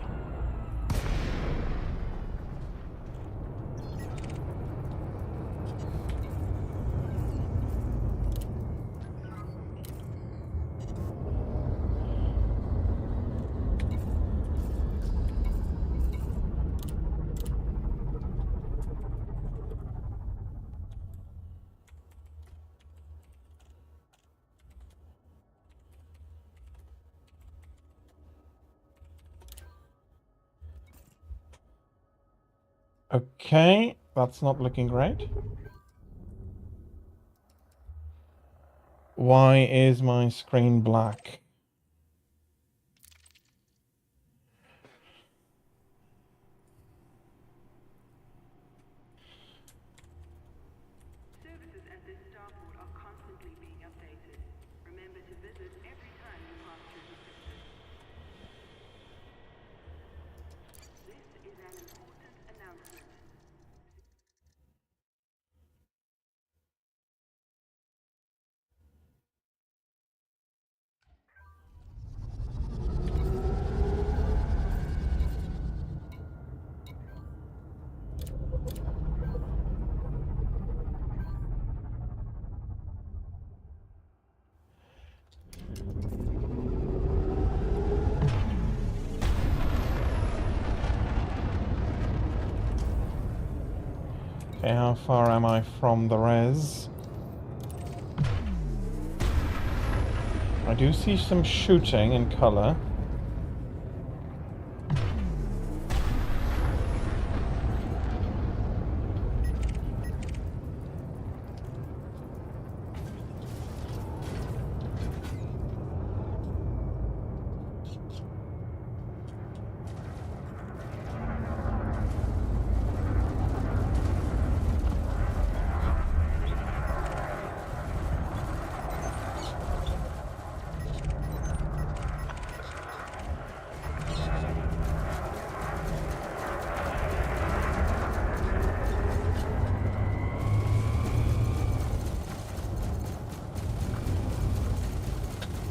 Okay, that's not looking great. Why is my screen black? Services at this starport are constantly being updated. Remember to visit every time you pass through the system. This is an important announcement. Okay, how far am I from the res? I do see some shooting in color.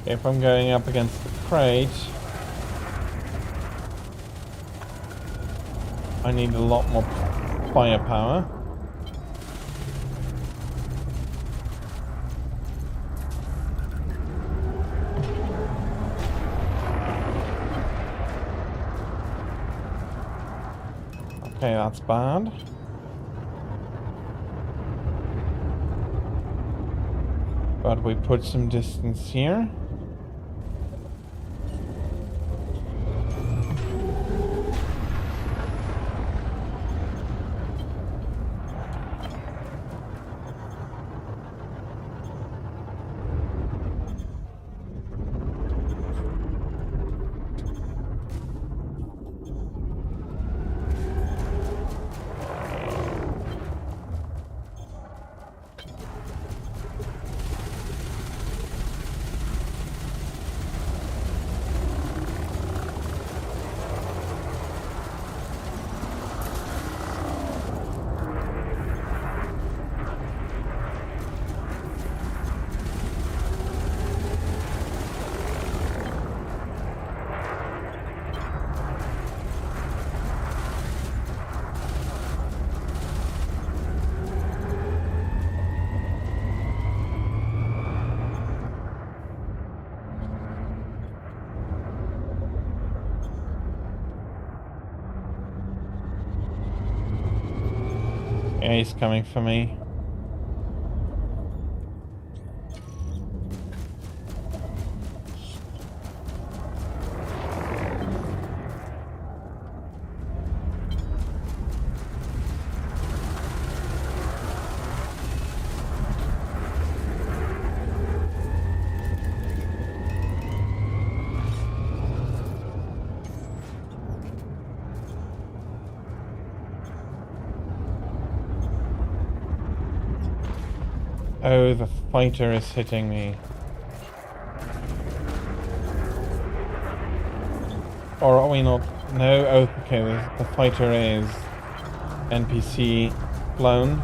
If I'm going up against the crate, I need a lot more firepower. Okay, that's bad. But we put some distance here. Yeah, he's coming for me. Oh, the fighter is hitting me. Or are we not? No, oh, okay, the fighter is NPC blown.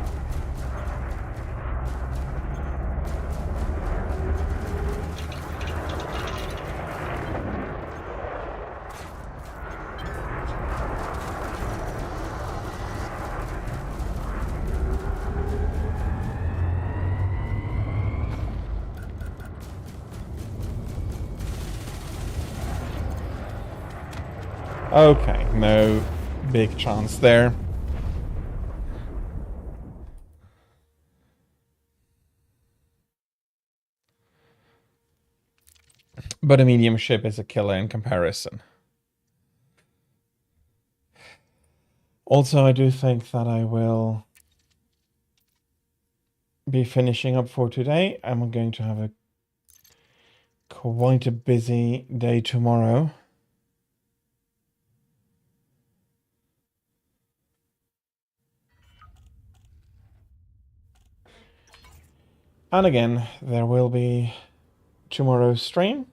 Okay, no big chance there. But a medium ship is a killer in comparison. Also, I do think that I will be finishing up for today. I'm going to have quite a busy day tomorrow. And again, there will be tomorrow's stream.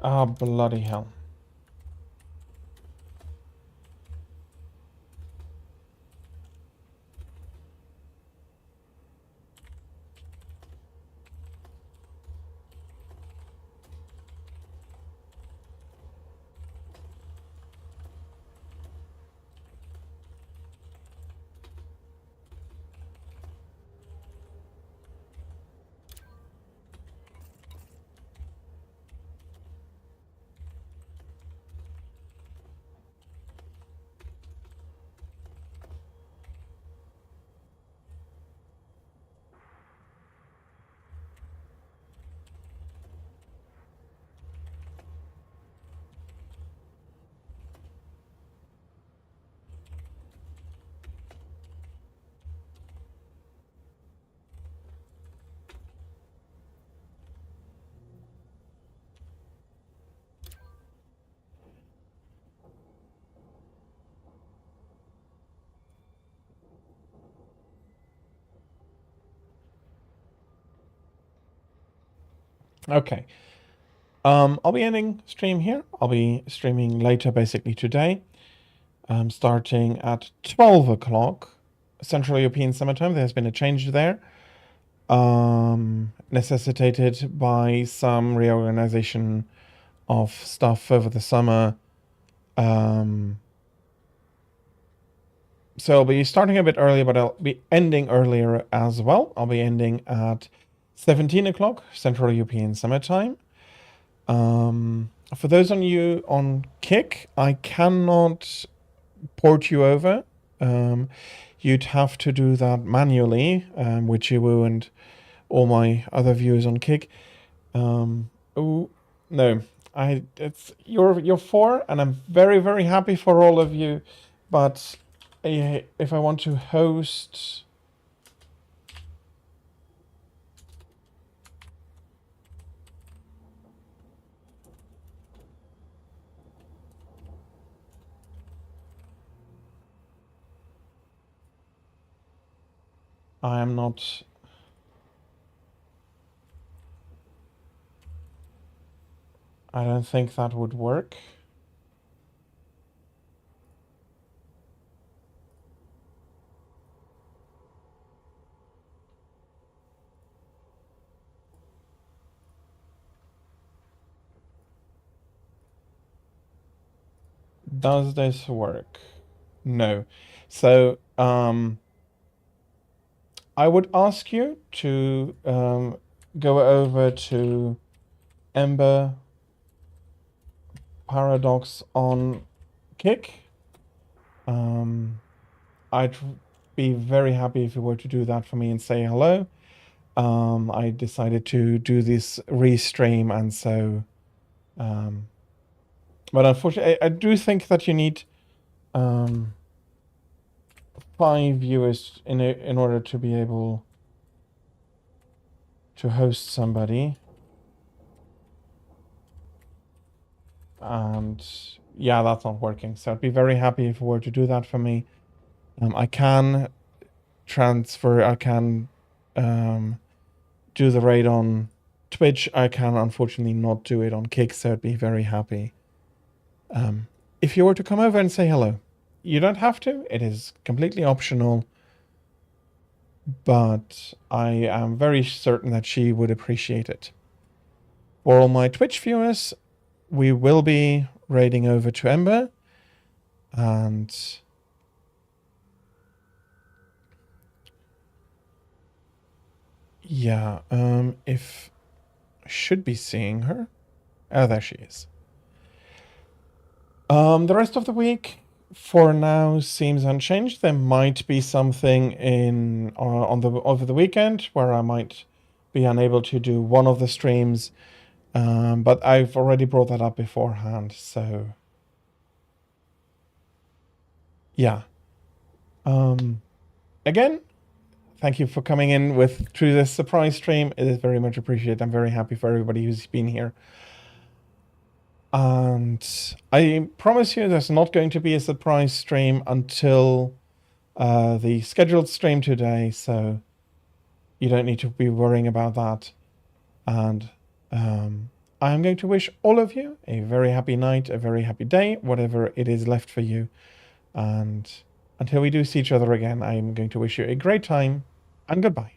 Ah, bloody hell. Okay. I'll be ending stream here. I'll be streaming later, basically today, starting at 12 o'clock Central European Summer Time. There's been a change there, necessitated by some reorganization of stuff over the summer. So I'll be starting a bit earlier, but I'll be ending earlier as well. I'll be ending at 17 o'clock Central European Summer Time. For those on you on Kick, I cannot port you over. You'd have to do that manually, with Chiwu and all my other viewers on Kick. Oh no, you're four, and I'm very, very happy for all of you, but if I want to host. I am not. I don't think that would work. Does this work? No. So, I would ask you to go over to Ember Paradox on Kick. I'd be very happy if you were to do that for me and say hello. I decided to do this restream, and so, but unfortunately, I do think that you need 5 viewers in order to be able to host somebody. And yeah, that's not working. So I'd be very happy if you were to do that for me. I can transfer. I can do the raid on Twitch. I can unfortunately not do it on Kick, so I'd be very happy if you were to come over and say hello. You don't have to. It is completely optional. But I am very certain that she would appreciate it. For all my Twitch viewers, we will be raiding over to Ember. And yeah, if I should be seeing her. Oh, there she is. The rest of the week, for now, seems unchanged. There might be something in over the weekend where I might be unable to do one of the streams, but I've already brought that up beforehand. So yeah. Again, thank you for coming in through this surprise stream. It is very much appreciated. I'm very happy for everybody who's been here. And I promise you there's not going to be a surprise stream until the scheduled stream today, so you don't need to be worrying about that. And I am going to wish all of you a very happy night, a very happy day, whatever it is left for you. And until we do see each other again, I'm going to wish you a great time, and goodbye.